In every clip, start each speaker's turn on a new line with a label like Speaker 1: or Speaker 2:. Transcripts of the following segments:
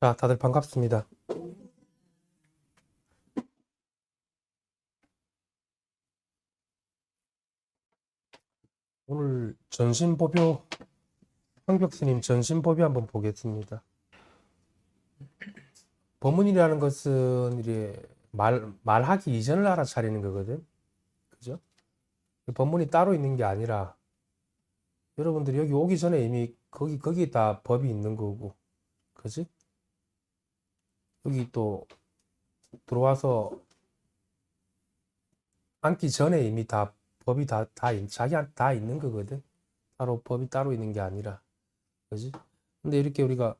Speaker 1: 자, 다들 반갑습니다. 오늘 전신보표, 황벽스님 전신보표 한번 보겠습니다. 법문이라는 것은 이제 말하기 이전을 알아차리는 거거든. 그죠? 법문이 따로 있는 게 아니라 여러분들이 여기 오기 전에 이미 거기 다 법이 있는 거고. 그지? 여기 또 들어와서 앉기 전에 이미 다 법이 자기한테 다 있는 거거든. 법이 따로 있는 게 아니라. 그지? 근데 이렇게 우리가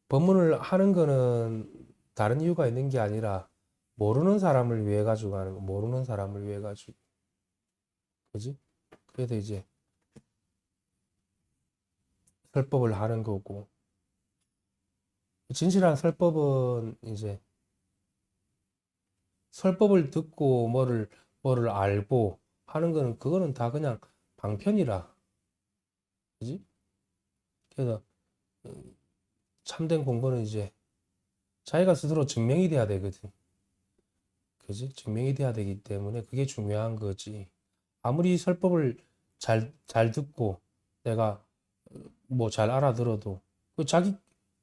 Speaker 1: 법문을 하는 거는 다른 이유가 있는 게 아니라 모르는 사람을 위해 가지고 하는 거. 모르는 사람을 위해 가지고. 그지? 그래서 이제 설법을 하는 거고. 진실한 설법은 이제 설법을 듣고 뭐를 알고 하는 거는 그거는 다 그냥 방편이라. 그지? 그래서 참된 공부는 이제 자기가 스스로 증명이 돼야 되거든. 그지? 증명이 돼야 되기 때문에 그게 중요한 거지. 아무리 설법을 잘 듣고 내가 뭐 잘 알아들어도 그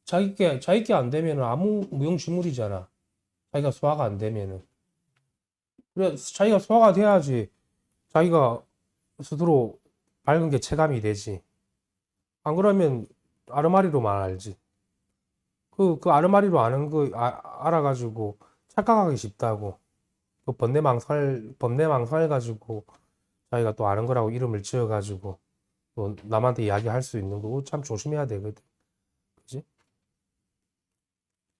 Speaker 1: 자기께 안 되면은 아무 무용지물이잖아. 자기가 소화가 안 되면은. 그래, 자기가 소화가 돼야지 자기가 스스로 밝은 게 체감이 되지. 안 그러면 아르마리로만 알지. 그 아르마리로 아는 거 알아가지고 착각하기 쉽다고. 그 번뇌망설 가지고 자기가 또 아는 거라고 이름을 지어가지고 또 남한테 이야기할 수 있는 거고 참 조심해야 되거든. 그지?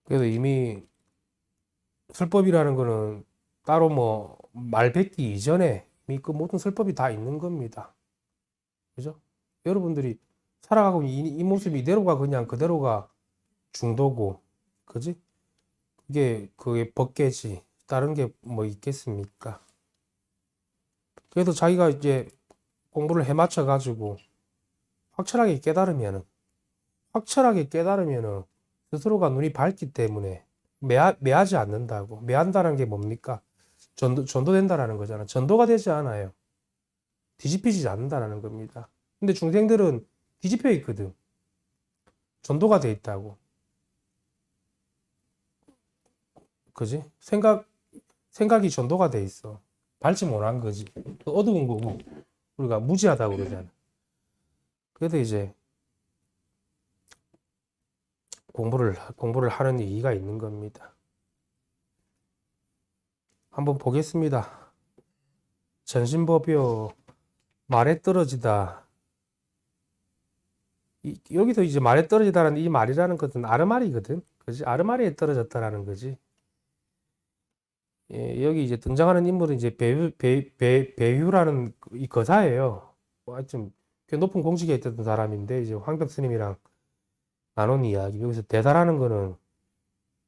Speaker 1: 그래서 이미 설법이라는 거는 따로 뭐 말 뱉기 이전에 이미 그 모든 설법이 다 있는 겁니다. 그죠? 여러분들이 살아가고 이 모습이 이대로가 그냥 그대로가 중도고, 그지? 그게 법계지. 다른 게 뭐 있겠습니까? 그래도 자기가 이제 공부를 해맞춰 가지고 확철하게 깨달으면은 스스로가 눈이 밝기 때문에 매하지 않는다고. 매한다는 게 뭡니까? 전도된다라는 거잖아. 전도가 되지 않아요. 뒤집히지 않는다라는 겁니다. 근데 중생들은 뒤집혀 있거든. 전도가 돼 있다고. 그지? 생각이 전도가 돼 있어. 밝지 못한 거지. 어두운 거고. 우리가 무지하다고 그러잖아. 그래도 이제 공부를 하는 이의가 있는 겁니다. 한번 보겠습니다. 전신법요, 말에 떨어지다. 여기서 이제 말에 떨어지다라는 이 말이라는 것은 아르말이거든. 그지? 아르말이에 떨어졌다라는 거지. 예, 여기 이제 등장하는 인물은 이제 배유라는 이 거사예요. 뭐 하여튼 꽤 높은 공직에 있던 사람인데 이제 황벽 스님이랑 나눈 이야기. 여기서 대사라는 거는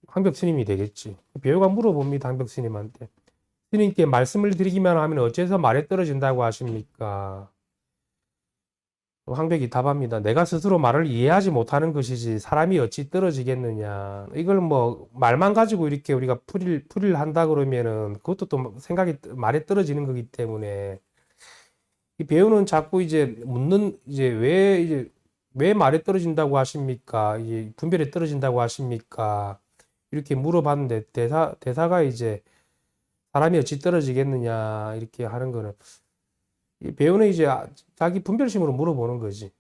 Speaker 1: 황벽 스님이 되겠지. 배우가 물어봅니다. 황벽 스님한테. 스님께 말씀을 드리기만 하면 어째서 말에 떨어진다고 하십니까? 황백이 답합니다. 내가 스스로 말을 이해하지 못하는 것이지 사람이 어찌 떨어지겠느냐. 이걸 뭐 말만 가지고 이렇게 우리가 풀이를 한다 그러면은 그것도 또 생각이 말에 떨어지는 거기 때문에 이 배우는 자꾸 이제 묻는 이제 왜 말에 떨어진다고 하십니까? 이제 분별에 떨어진다고 하십니까? 이렇게 물어봤는데 대사가 이제 사람이 어찌 떨어지겠느냐 이렇게 하는 거는 이 배우는 이제 자기 분별심으로 물어보는 거지.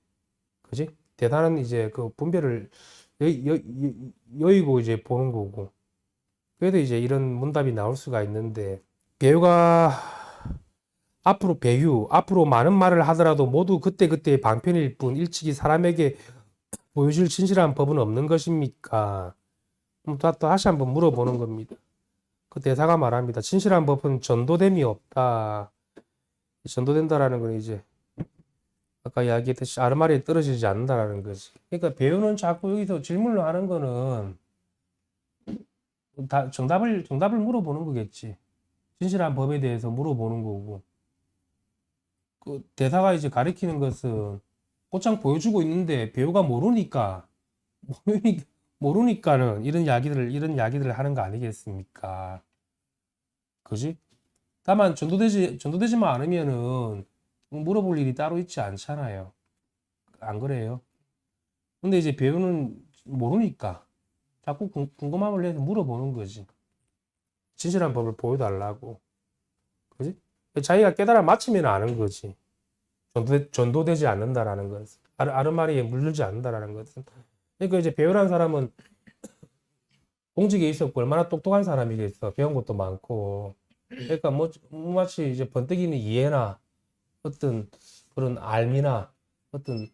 Speaker 1: 그지? 대단한 이제 그 분별을 여의고 이제 보는 거고. 그래도 이제 이런 문답이 나올 수가 있는데, 배우가 앞으로 많은 말을 하더라도 모두 그때그때의 방편일 뿐 일찍이 사람에게 보여줄 진실한 법은 없는 것입니까? 또 다시 한번 물어보는 겁니다. 그 대사가 말합니다. 진실한 법은 전도됨이 없다. 전도된다라는 건 이제 아까 이야기했듯이 아르마리에 떨어지지 않는다라는 거지. 그러니까 배우는 자꾸 여기서 질문을 하는 거는 다 정답을 물어보는 거겠지. 진실한 법에 대해서 물어보는 거고. 그 대사가 이제 가리키는 것은 곧장 보여주고 있는데 배우가 모르니까 모르니까는 이런 이야기들을 하는 거 아니겠습니까? 그지? 다만 전도되지만 않으면은 물어볼 일이 따로 있지 않잖아요. 안 그래요? 근데 이제 배우는 모르니까 자꾸 궁금함을 내서 물어보는 거지. 진실한 법을 보여달라고. 그지? 자기가 깨달아 맞히면 아는 거지. 전도되지 않는다라는 것은. 아르마리에 물들지 않는다라는 것은. 그러니까 이제 배우라는 사람은 공직에 있었고 얼마나 똑똑한 사람이겠어. 배운 것도 많고. 그러니까 뭐 마치 이제 번뜩이는 이해나 어떤 그런 알미나 어떤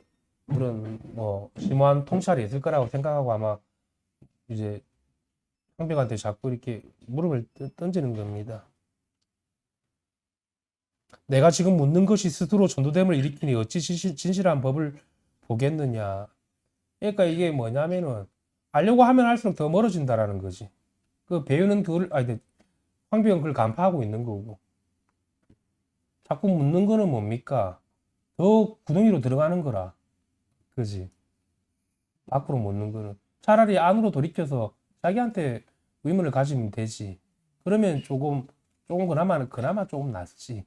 Speaker 1: 그런 뭐 심오한 통찰이 있을 거라고 생각하고 아마 이제 황백한테 자꾸 이렇게 물음을 던지는 겁니다. 내가 지금 묻는 것이 스스로 전도됨을 일으키니 어찌 진실한 법을 보겠느냐. 그러니까 이게 뭐냐면은 알려고 하면 할수록 더 멀어진다라는 거지. 그 배우는 그걸 아니 황교안 그걸 간파하고 있는 거고 자꾸 묻는 거는 뭡니까? 더 구덩이로 들어가는 거라. 그지? 밖으로 묻는 거는 차라리 안으로 돌이켜서 자기한테 의문을 가지면 되지. 그러면 조금 그나마 조금 낫지.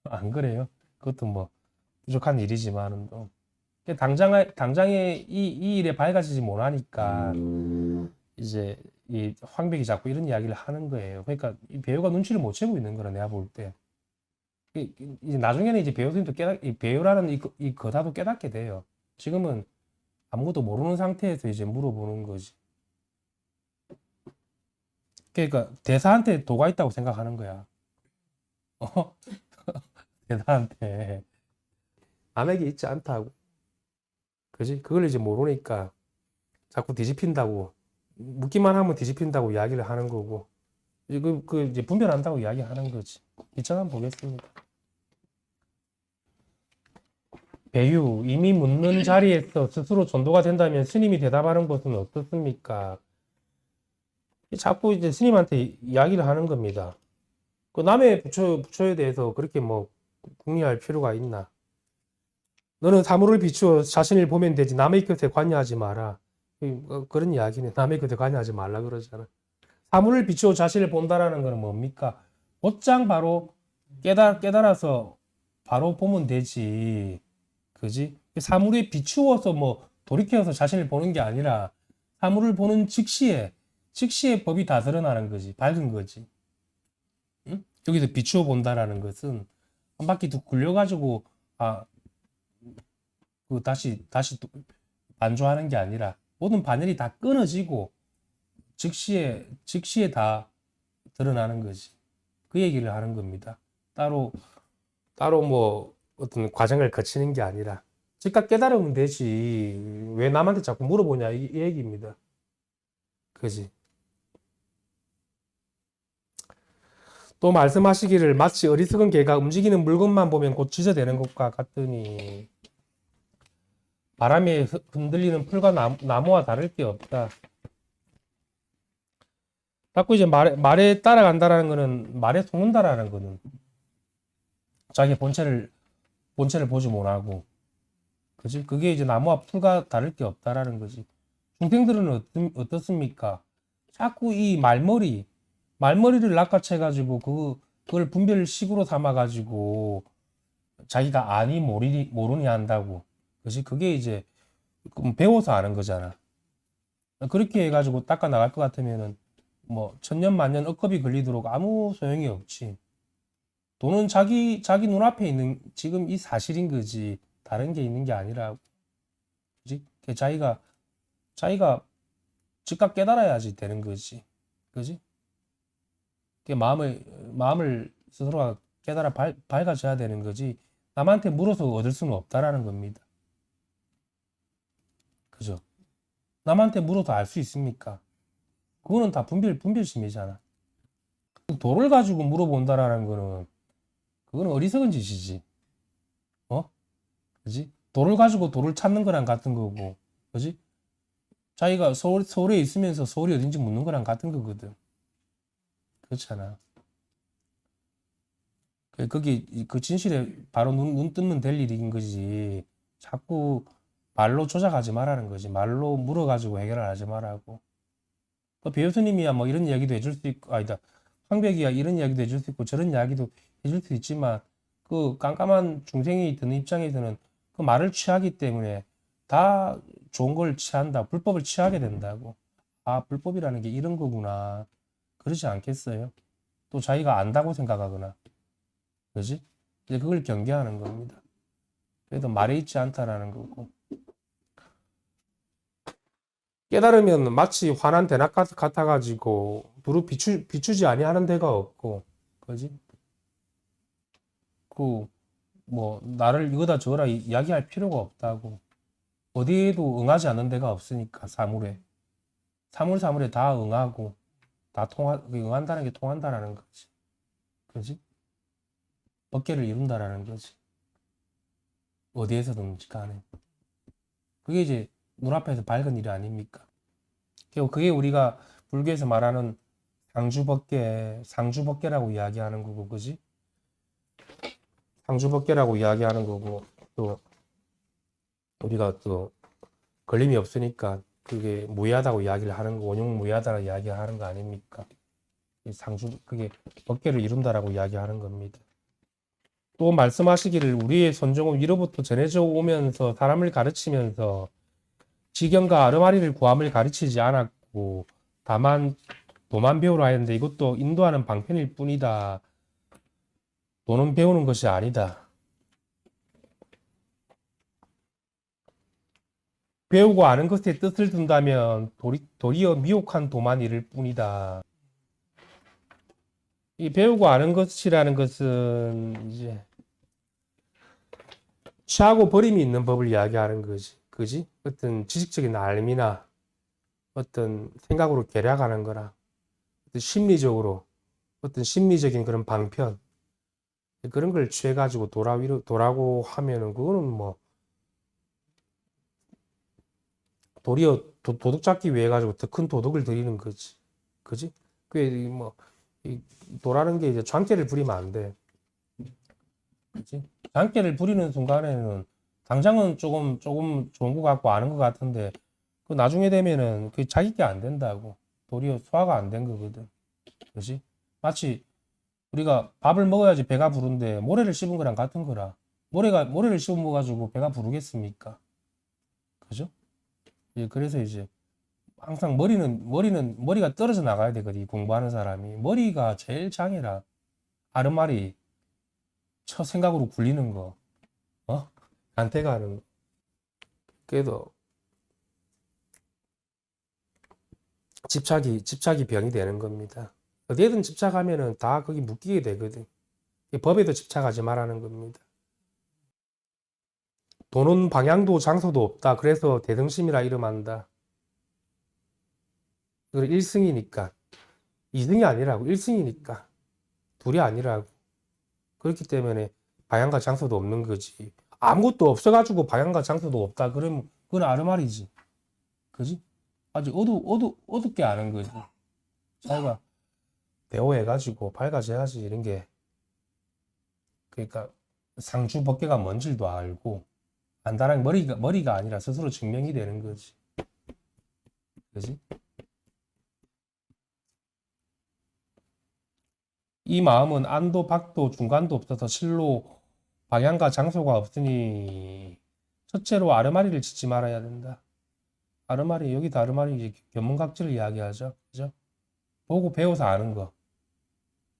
Speaker 1: 안 그래요? 그것도 뭐 부족한 일이지만은 또 당장에 이 일에 밝아지지 못하니까 이제 이 황백이 자꾸 이런 이야기를 하는 거예요. 그러니까 이 배우가 눈치를 못 채고 있는 거라 내가 볼 때. 이제 나중에는 이제 배우 선생님도 이 배우라는 이 거다도 깨닫게 돼요. 지금은 아무것도 모르는 상태에서 이제 물어보는 거지. 그러니까 대사한테 도가 있다고 생각하는 거야. 어? 대사한테 남에게 있지 않다고. 그지? 그걸 이제 모르니까 자꾸 뒤집힌다고 묻기만 하면 뒤집힌다고 이야기를 하는 거고 그 이제 분별한다고 이야기하는 거지. 이차 한번 보겠습니다. 배유 이미 묻는 자리에서 스스로 전도가 된다면 스님이 대답하는 것은 어떻습니까? 자꾸 이제 스님한테 이야기를 하는 겁니다. 그 남의 부처에 대해서 그렇게 뭐 궁리할 필요가 있나? 너는 사물을 비추어 자신을 보면 되지 남의 것에 관여하지 마라. 그런 이야기는 남의 것에 관여하지 말라 그러잖아. 사물을 비추어 자신을 본다라는 것은 뭡니까? 곧장 바로 깨달아서 바로 보면 되지. 그지? 사물에 비추어서 뭐 돌이켜서 자신을 보는 게 아니라 사물을 보는 즉시에 법이 다 드러나는 거지. 밝은 거지. 응? 여기서 비추어 본다라는 것은 한 바퀴 더 굴려가지고 다시 또 반조하는 게 아니라 모든 바늘이 다 끊어지고 즉시에 다 드러나는 거지. 그 얘기를 하는 겁니다. 따로 뭐 어떤 과정을 거치는 게 아니라 즉각 깨달으면 되지. 왜 남한테 자꾸 물어보냐 이 얘기입니다. 그지? 또 말씀하시기를 마치 어리석은 개가 움직이는 물건만 보면 곧 지저대는 것과 같으니 바람에 흔들리는 풀과 나무와 다를 게 없다. 자꾸 이제 말에 따라간다라는 거는 말에 속는다라는 거는 자기 본체를 보지 못하고 그지? 그게 이제 나무와 풀과 다를 게 없다라는 거지. 중생들은 어떻습니까? 자꾸 이 말머리를 낚아채가지고 그걸 분별식으로 삼아가지고 자기가 아니 모르니 한다고. 그지? 그게 이제 배워서 아는 거잖아. 그렇게 해가지고 닦아 나갈 것 같으면은 뭐 천년만년 억겁이 걸리도록 아무 소용이 없지. 돈은 자기 눈앞에 있는 지금 이 사실인 거지. 다른 게 있는 게 아니라, 그지? 자기가 즉각 깨달아야지 되는 거지. 그지? 마음을 스스로가 깨달아 밝아져야 되는 거지. 남한테 물어서 얻을 수는 없다라는 겁니다. 그죠? 남한테 물어도 알 수 있습니까? 그거는 다 분별심이잖아. 돌을 가지고 물어본다라는 거는, 그거는 어리석은 짓이지. 어? 그지? 돌을 가지고 돌을 찾는 거랑 같은 거고, 그지? 자기가 서울에 있으면서 서울이 어딘지 묻는 거랑 같은 거거든. 그렇잖아. 거기 그 진실에 바로 눈 뜨면 될 일인 거지. 자꾸 말로 조작하지 말라는 거지. 말로 물어가지고 해결을 하지 말라고. 또 배우스님이야 뭐 이런 이야기도 해줄 수 있고, 아니다. 황백이야 이런 이야기도 해줄 수 있고, 저런 이야기도 해줄 수 있지만, 그 깜깜한 중생이 드는 입장에서는 그 말을 취하기 때문에 다 좋은 걸 취한다. 불법을 취하게 된다고. 아, 불법이라는 게 이런 거구나. 그러지 않겠어요? 또 자기가 안다고 생각하거나. 그지? 이제 그걸 경계하는 겁니다. 그래도 말에 있지 않다라는 거고. 깨달으면 마치 환한 대낮 같아가지고 두루 비추지 아니하는 데가 없고, 그지? 그 뭐 나를 이거다 저거라 이야기할 필요가 없다고. 어디에도 응하지 않는 데가 없으니까 사물에 사물에 다 응하고 다 응한다는 게 통한다라는 거지. 그지? 법계를 이룬다라는 거지. 어디에서든지 간에. 그게 이제 눈앞에서 밝은 일이 아닙니까? 그게 우리가 불교에서 말하는 상주법계라고 이야기하는 거고, 그지? 상주법계라고 이야기하는 거고, 또 우리가 또 걸림이 없으니까 그게 무해하다고 이야기를 하는 거, 원흉무해하다고 이야기를 하는 거 아닙니까? 그게 법계를 이룬다라고 이야기하는 겁니다. 또 말씀하시기를 우리의 선종은 위로부터 전해져 오면서 사람을 가르치면서 지경과 아르마리를 구함을 가르치지 않았고 다만 도만 배우라 했는데 이것도 인도하는 방편일 뿐이다. 도는 배우는 것이 아니다. 배우고 아는 것에 뜻을 둔다면 도리어 미혹한 도만 이를 뿐이다. 이 배우고 아는 것이라는 것은 이제 취하고 버림이 있는 법을 이야기하는 거지. 그지? 어떤 지식적인 알미나 어떤 생각으로 계략하는 거나 어떤 심리적인 그런 방편 그런 걸 취해가지고 도라고 하면은 그거는 뭐 도리어 도둑 잡기 위해 가지고 더 큰 도둑을 들이는 거지. 그지? 그게 뭐 이 도라는 게 이제 장깨를 부리면 안 돼. 그지? 장깨를 부리는 순간에는 당장은 조금 좋은 것 같고 아는 것 같은데 그 나중에 되면은 그 자기 게 안 된다고. 도리어 소화가 안 된 거거든. 그지? 마치 우리가 밥을 먹어야지 배가 부른데 모래를 씹은 거랑 같은 거라. 모래를 씹어 먹어가지고 배가 부르겠습니까? 그죠? 예, 그래서 이제 항상 머리가 떨어져 나가야 되거든. 공부하는 사람이 머리가 제일 장애라. 아른말이 첫 생각으로 굴리는 거, 어? 안태가 하는 거. 그래도 집착이 병이 되는 겁니다. 어디에든 집착하면은 다 거기 묶이게 되거든. 법에도 집착하지 말라는 겁니다. 도는 방향도 장소도 없다. 그래서 대등심이라 이름한다. 그리고 1승이니까. 2승이 아니라고. 1승이니까. 둘이 아니라고. 그렇기 때문에 방향과 장소도 없는 거지. 아무것도 없어가지고 방향과 장소도 없다. 그러면 그건 아르말이지. 그지? 아주 어둡게 아는 거지. 자기가 대오해가지고 밝아져야지 이런 게. 그러니까 상주 법계가 뭔 줄도 알고 안다란 머리가 아니라 스스로 증명이 되는 거지. 그지? 이 마음은 안도 박도 중간도 없어서 실로 방향과 장소가 없으니 첫째로 아르마리를 짓지 말아야 된다. 아르마리 여기도 아르마리 이제 견문각지를 이야기하죠. 그죠? 보고 배워서 아는 거.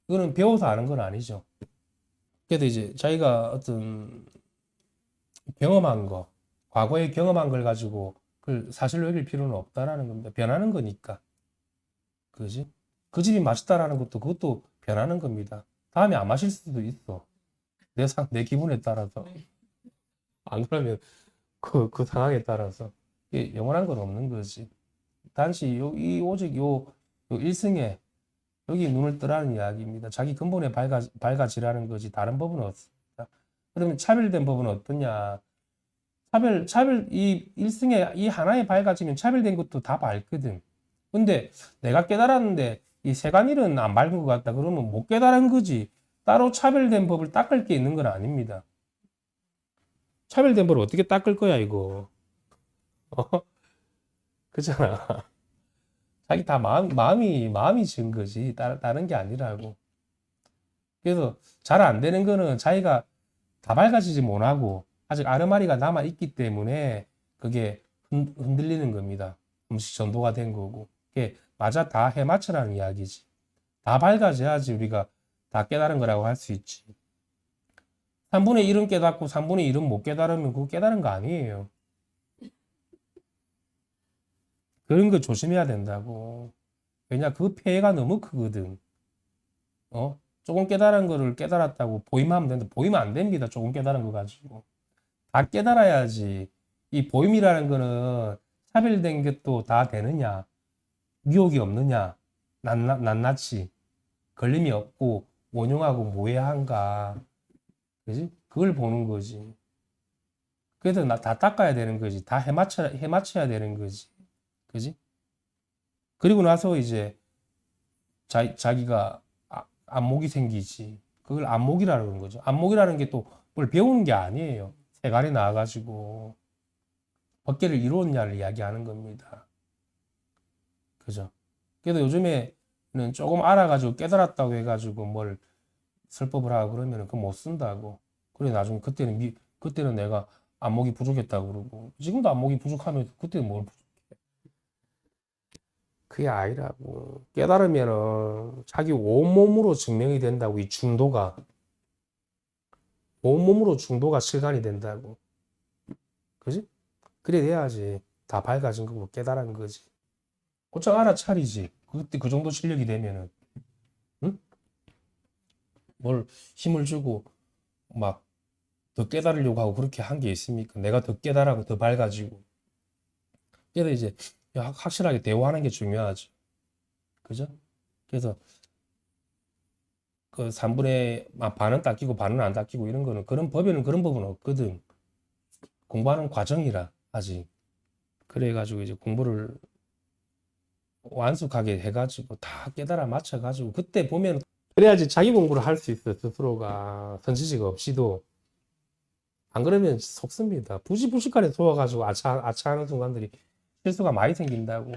Speaker 1: 이거는 배워서 아는 건 아니죠. 그래도 이제 자기가 어떤 경험한 거, 과거에 경험한 걸 가지고 그걸 사실로 여길 필요는 없다라는 겁니다. 변하는 거니까. 그지? 그 집이 맛있다라는 것도 그것도 변하는 겁니다. 다음에 안 마실 수도 있어. 내 기분에 따라서. 안 그러면 그 상황에 따라서. 이게 영원한 건 없는 거지. 단지 오직 요 1승에 여기 눈을 뜨라는 이야기입니다. 자기 근본에 밝아지라는 거지. 다른 법은 없습니다. 그러면 차별된 법은 어떠냐? 이 1승에 이 하나에 밝아지면 차별된 것도 다 밝거든. 근데 내가 깨달았는데 이 세간일은 안 밝은 것 같다. 그러면 못 깨달은 거지. 따로 차별된 법을 닦을 게 있는 건 아닙니다. 차별된 법을 어떻게 닦을 거야, 이거. 그잖아. 자기 다 마음이 지은 거지. 다른 게 아니라고. 그래서 잘 안 되는 거는 자기가 다 밝아지지 못하고 아직 아르마리가 남아 있기 때문에 그게 흔들리는 겁니다. 음식 전도가 된 거고. 그게 맞아 다 해맞추라는 이야기지. 다 밝아져야지 우리가 다 깨달은 거라고 할 수 있지. 3분의 1은 깨닫고 3분의 1은 못 깨달으면 그거 깨달은 거 아니에요. 그런 거 조심해야 된다고. 왜냐, 그 폐해가 너무 크거든. 조금 깨달은 거를 깨달았다고 보임하면 되는데, 보이면 안 됩니다. 조금 깨달은 거 가지고. 다 깨달아야지. 이 보임이라는 거는 차별된 것도 다 되느냐, 미혹이 없느냐, 낱낱이, 걸림이 없고, 원용하고 무해한가. 그지? 그걸 보는 거지. 그래서 다 닦아야 되는 거지. 다 해맞춰야 되는 거지. 그지? 그리고 나서 이제 자기가 안목이 생기지. 그걸 안목이라는 건 거죠. 안목이라는 게 또 뭘 배우는 게 아니에요. 세간에 나와가지고 법계를 이루었냐를 이야기하는 겁니다. 그죠? 그래도 요즘에는 조금 알아가지고 깨달았다고 해가지고 뭘 설법을 하고 그러면 그거 못 쓴다고. 그래 나중에 그때는 내가 안목이 부족했다고 그러고 지금도 안목이 부족하면 그때는 뭘 그게 아니라고. 깨달으면은 자기 온몸으로 증명이 된다고, 이 중도가. 온몸으로 중도가 실간이 된다고. 그지? 그래 돼야지. 다 밝아진 거고 깨달은 거지. 곧장 알아차리지. 그때 그 정도 실력이 되면은. 응? 뭘 힘을 주고 막 더 깨달으려고 하고 그렇게 한 게 있습니까? 내가 더 깨달하고 더 밝아지고. 그래서 이제 확실하게 대화하는 게 중요하지. 그죠? 그래서 그 3분의 반은 닦이고 반은 안 닦이고 이런 거는 그런 법에는 그런 법은 없거든. 공부하는 과정이라 아직. 그래가지고 이제 공부를 완숙하게 해가지고 다 깨달아 맞춰가지고 그때 보면 그래야지 자기 공부를 할 수 있어. 스스로가 선지식 없이도. 안 그러면 속습니다. 부시부시간에 속아가지고 아차하는 순간들이 실수가 많이 생긴다고.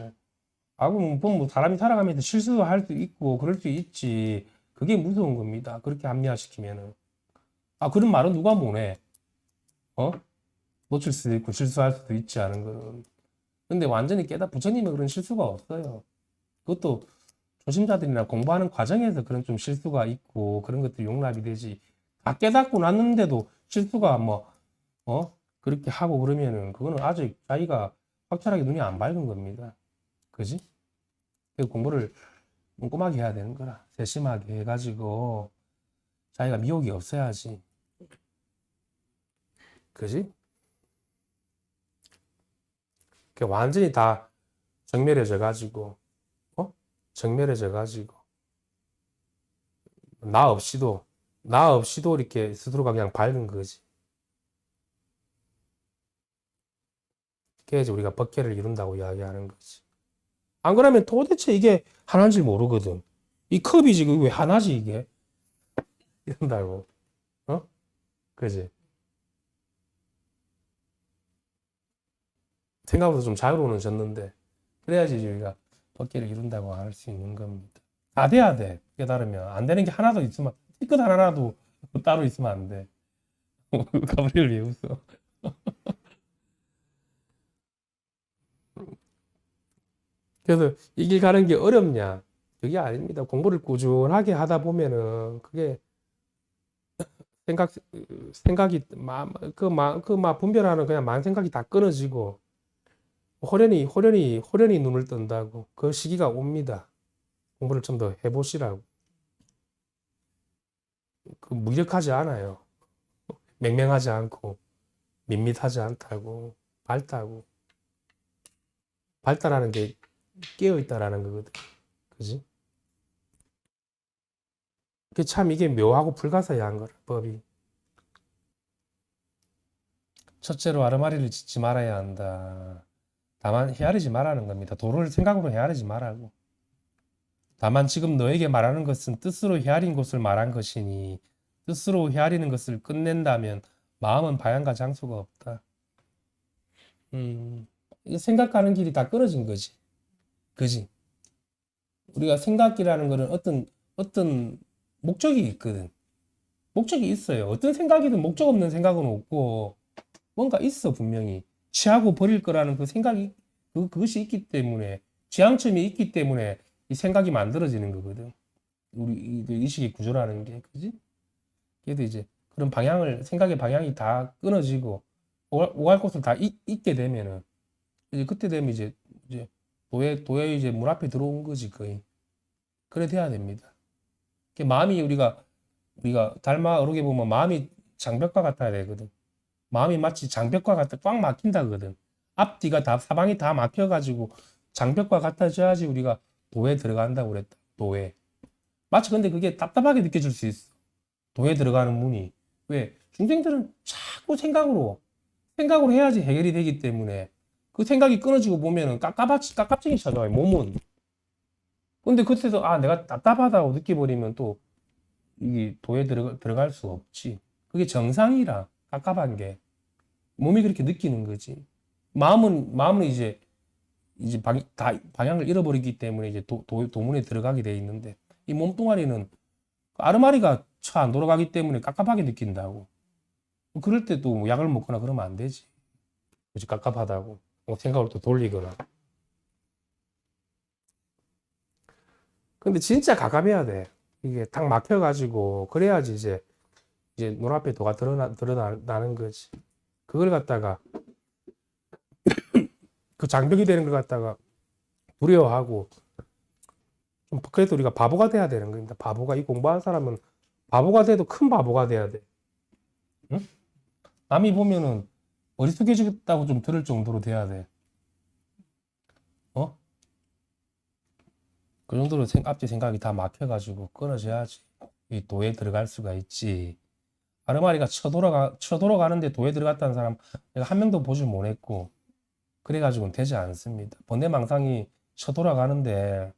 Speaker 1: 아, 그럼 뭐 사람이 살아가면서 실수할 수 있고 그럴 수 있지. 그게 무서운 겁니다. 그렇게 합리화시키면은. 아, 그런 말은 누가 못해. 어? 놓칠 수도 있고 실수할 수도 있지 않은 거는. 근데 완전히 부처님은 그런 실수가 없어요. 그것도 초심자들이나 공부하는 과정에서 그런 좀 실수가 있고 그런 것들이 용납이 되지. 다 깨닫고 났는데도 실수가 그렇게 하고 그러면은 그거는 아직 자기가 확실하게 눈이 안 밝은 겁니다. 그지? 그 공부를 꼼꼼하게 해야 되는 거라. 세심하게 해가지고 자기가 미혹이 없어야지. 그지? 완전히 다 정멸해져 가지고 정멸해져 가지고 나 없이도 나 없이도 이렇게 스스로가 그냥 밝은 거지. 그게 이제 우리가 법계를 이룬다고 이야기하는 거지. 안 그러면 도대체 이게 하나인 줄 모르거든. 이 컵이 지금 왜 하나지 이게? 이런다고. 어? 그지? 생각보다 좀 자유로는 졌는데 그래야지 우리가 법계를 이룬다고 할 수 있는 겁니다. 다 돼야 돼. 깨달으면 안 되는 게 하나도 있으면 티끌 하나라도 따로 있으면 안 돼. 가브리엘 왜 웃어? 그래서 이 길 가는 게 어렵냐? 그게 아닙니다. 공부를 꾸준하게 하다 보면은 그게 생각이 막 분별하는 그냥 많은 생각이 다 끊어지고 호련히 눈을 뜬다고 그 시기가 옵니다. 공부를 좀 더 해보시라고. 그 무력하지 않아요. 맹맹하지 않고 밋밋하지 않다고 밝다고. 밝다라는 게 깨어 있다라는 거거든. 그지? 그게 참 이게 묘하고 불가사의한 거라 법이. 첫째로 아르마리를 짓지 말아야 한다. 다만 헤아리지 말라는 겁니다. 도를 생각으로 헤아리지 말라고. 다만 지금 너에게 말하는 것은 뜻으로 헤아린 것을 말한 것이니 뜻으로 헤아리는 것을 끝낸다면 마음은 방향과 장소가 없다. 생각하는 길이 다 끊어진 거지. 그지? 우리가 생각이라는 거는 어떤 목적이 있거든. 목적이 있어요. 어떤 생각이든 목적 없는 생각은 없고, 뭔가 있어, 분명히. 취하고 버릴 거라는 그 생각이, 그것이 있기 때문에, 지향점이 있기 때문에 이 생각이 만들어지는 거거든. 우리 이 의식의 구조라는 게, 그지? 그래도 이제 그런 방향을, 생각의 방향이 다 끊어지고, 오갈 곳을 다 잊게 되면은, 이제 그때 되면 이제 도에 이제 문 앞에 들어온 거지, 거의. 그래 돼야 됩니다. 마음이 우리가 닮아 어르게 보면 마음이 장벽과 같아야 되거든. 마음이 마치 장벽과 같아 꽉 막힌다거든. 앞뒤가 다 사방이 다 막혀가지고 장벽과 같아져야지 우리가 도에 들어간다고 그랬다. 도에. 마치 근데 그게 답답하게 느껴질 수 있어. 도에 들어가는 문이. 왜? 중생들은 자꾸 생각으로 해야지 해결이 되기 때문에 그 생각이 끊어지고 보면은 깝깝증이 찾아와요. 몸은. 근데 그때도 아 내가 답답하다고 느껴버리면 또 이게 도에 들어갈 수가 없지. 그게 정상이라 깝깝한 게 몸이 그렇게 느끼는 거지. 마음은 이제 방향을 잃어버리기 때문에 이제 도문에 들어가게 돼 있는데 이 몸뚱아리는 아르마리가 차 안 돌아가기 때문에 깝깝하게 느낀다고. 그럴 때 또 약을 먹거나 그러면 안 되지. 그치 깝깝하다고 생각을 또 돌리거나. 근데 진짜 가감해야 돼. 이게 딱 막혀가지고 그래야지 이제 눈앞에 도가 드러나는 거지. 그걸 갖다가 그 장벽이 되는 걸 갖다가 두려워하고 좀 그래도 우리가 바보가 돼야 되는 겁니다. 바보가 이 공부한 사람은 바보가 돼도 큰 바보가 돼야 돼. 응? 남이 보면은 어리숙해지겠다고 좀 들을 정도로 돼야 돼. 어? 그 정도로 앞뒤 생각이 다 막혀가지고 끊어져야지 이 도에 들어갈 수가 있지. 아르마리가 쳐돌아가는데 도에 들어갔다는 사람 내가 한 명도 보질 못했고 그래가지고는 되지 않습니다. 번뇌망상이 쳐돌아가는데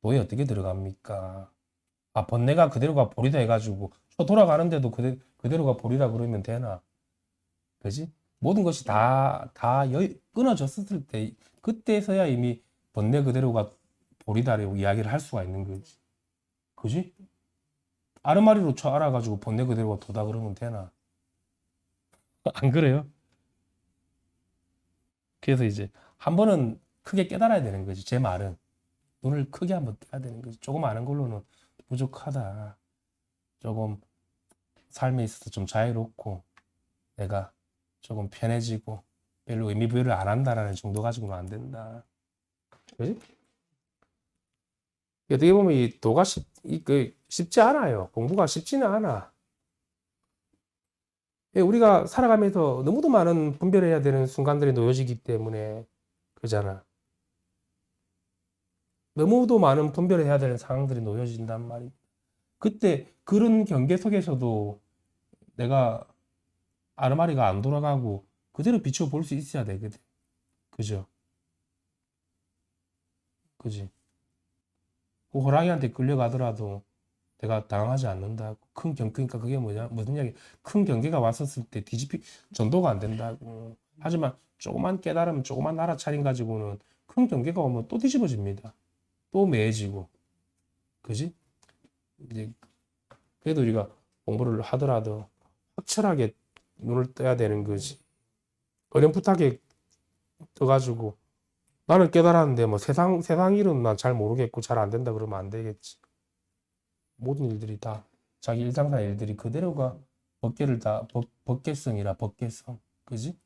Speaker 1: 도에 어떻게 들어갑니까? 아 번뇌가 그대로가 보리다 해가지고 쳐돌아가는데도 그대로가 보리라 그러면 되나? 그지? 모든 것이 다 끊어졌을 때 그때서야 이미 번뇌 그대로가 보리다라고 이야기를 할 수가 있는 거지. 그지? 아르마리로 쳐 알아가지고 번뇌 그대로가 도다 그러면 되나? 안 그래요? 그래서 이제 한 번은 크게 깨달아야 되는 거지. 제 말은 눈을 크게 한번 떠야 되는 거지. 조금 아는 걸로는 부족하다. 조금 삶에 있어서 좀 자유롭고 내가 조금 편해지고 별로 의미 부여를 안 한다라는 정도 가지고는 안 된다. 그지? 어떻게 보면 이 도가 쉽지 않아요. 공부가 쉽지는 않아. 예, 우리가 살아가면서 너무도 많은 분별해야 되는 순간들이 놓여지기 때문에 그잖아. 너무도 많은 분별해야 되는 상황들이 놓여진단 말이야. 그때 그런 경계 속에서도 내가 아르마리가 안 돌아가고 그대로 비춰볼 수 있어야 되거든. 그죠? 그지? 그 호랑이한테 끌려가더라도 내가 당황하지 않는다고. 그러니까 그게 뭐냐? 무슨 이야기? 큰 경계가 왔었을 때 전도가 안 된다고. 하지만 조그만 깨달음, 조그만 알아차림 가지고는 큰 경계가 오면 또 뒤집어집니다. 또 매해지고. 그지? 이제 그래도 우리가 공부를 하더라도 확철하게 눈을 떠야 되는 거지. 어렴풋하게 떠가지고 나는 깨달았는데 뭐 세상 일은 난 잘 모르겠고 잘 안 된다 그러면 안 되겠지. 모든 일들이 다 자기 일상사 일들이 그대로가 법계를 다 법계성이라 법계성. 그지?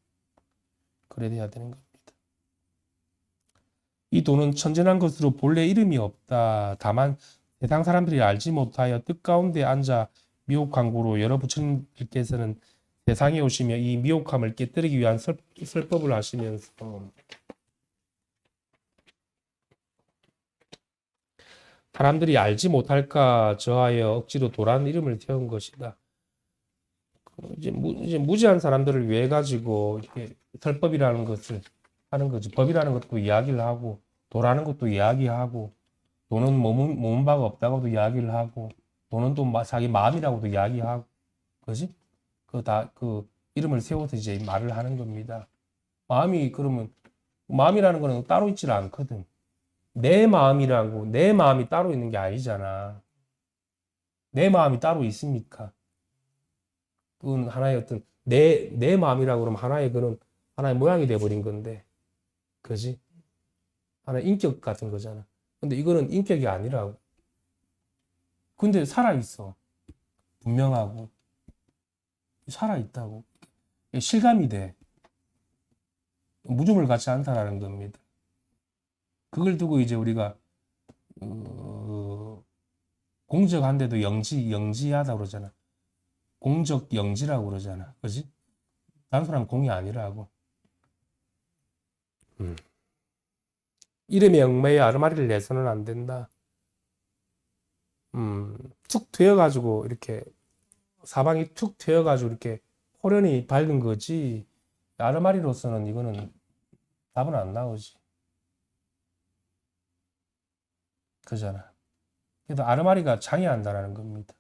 Speaker 1: 그래 돼야 되는 겁니다. 이 도는 천진한 것으로 본래 이름이 없다. 다만 세상 사람들이 알지 못하여 뜻 가운데 앉아 미혹한고로 여러 부처님께서는 세상에 오시며 이 미혹함을 깨뜨리기 위한 설법을 하시면서 사람들이 알지 못할까 저하여 억지로 도라는 이름을 태운 것이다. 이제 무지한 사람들을 위해 가지고 이렇게 설법이라는 것을 하는 거지. 법이라는 것도 이야기를 하고 도라는 것도 이야기하고 도는 몸은 바가 없다고도 이야기를 하고 도는 또 자기 마음이라고도 이야기하고 그지? 그 이름을 세워서 이제 말을 하는 겁니다. 마음이 그러면 마음이라는 거는 따로 있질 않거든. 내 마음이라고, 내 마음이 따로 있는 게 아니잖아. 내 마음이 따로 있습니까? 그건 하나의 어떤, 내 마음이라고 그러면 하나의 그런, 하나의 모양이 돼버린 건데. 그지? 하나의 인격 같은 거잖아. 근데 이거는 인격이 아니라고. 근데 살아있어. 분명하고. 살아있다고. 실감이 돼. 무좀을 갖지 않다라는 겁니다. 그걸 두고 이제 우리가 공적한데도 영지하다 그러잖아. 공적 영지라고 그러잖아. 그지? 단순한 공이 아니라고. 이름의 영매에 아르마리를 내서는 안 된다. 툭 트여가지고 이렇게 사방이 툭 트여가지고 이렇게 호련히 밝은 거지. 아르마리로서는 이거는 답은 안 나오지. 그잖아. 그래서 아르마리가 장애한다라는 겁니다.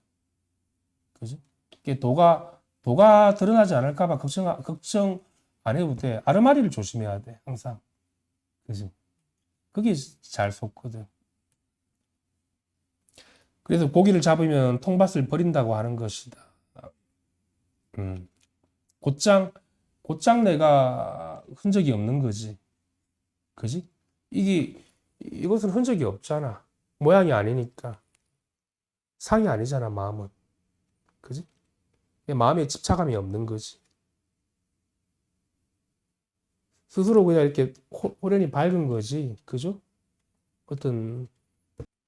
Speaker 1: 그죠? 이게 도가 드러나지 않을까봐 걱정 안 해도 돼. 아르마리를 조심해야 돼, 항상. 그지? 그게 잘 속거든. 그래서 고기를 잡으면 통밭을 버린다고 하는 것이다. 음. 곧장 내가 흔적이 없는 거지. 그지? 이것은 흔적이 없잖아. 모양이 아니니까. 상이 아니잖아, 마음은. 그지? 마음에 집착감이 없는 거지. 스스로 그냥 이렇게 호련히 밝은 거지. 그죠? 어떤,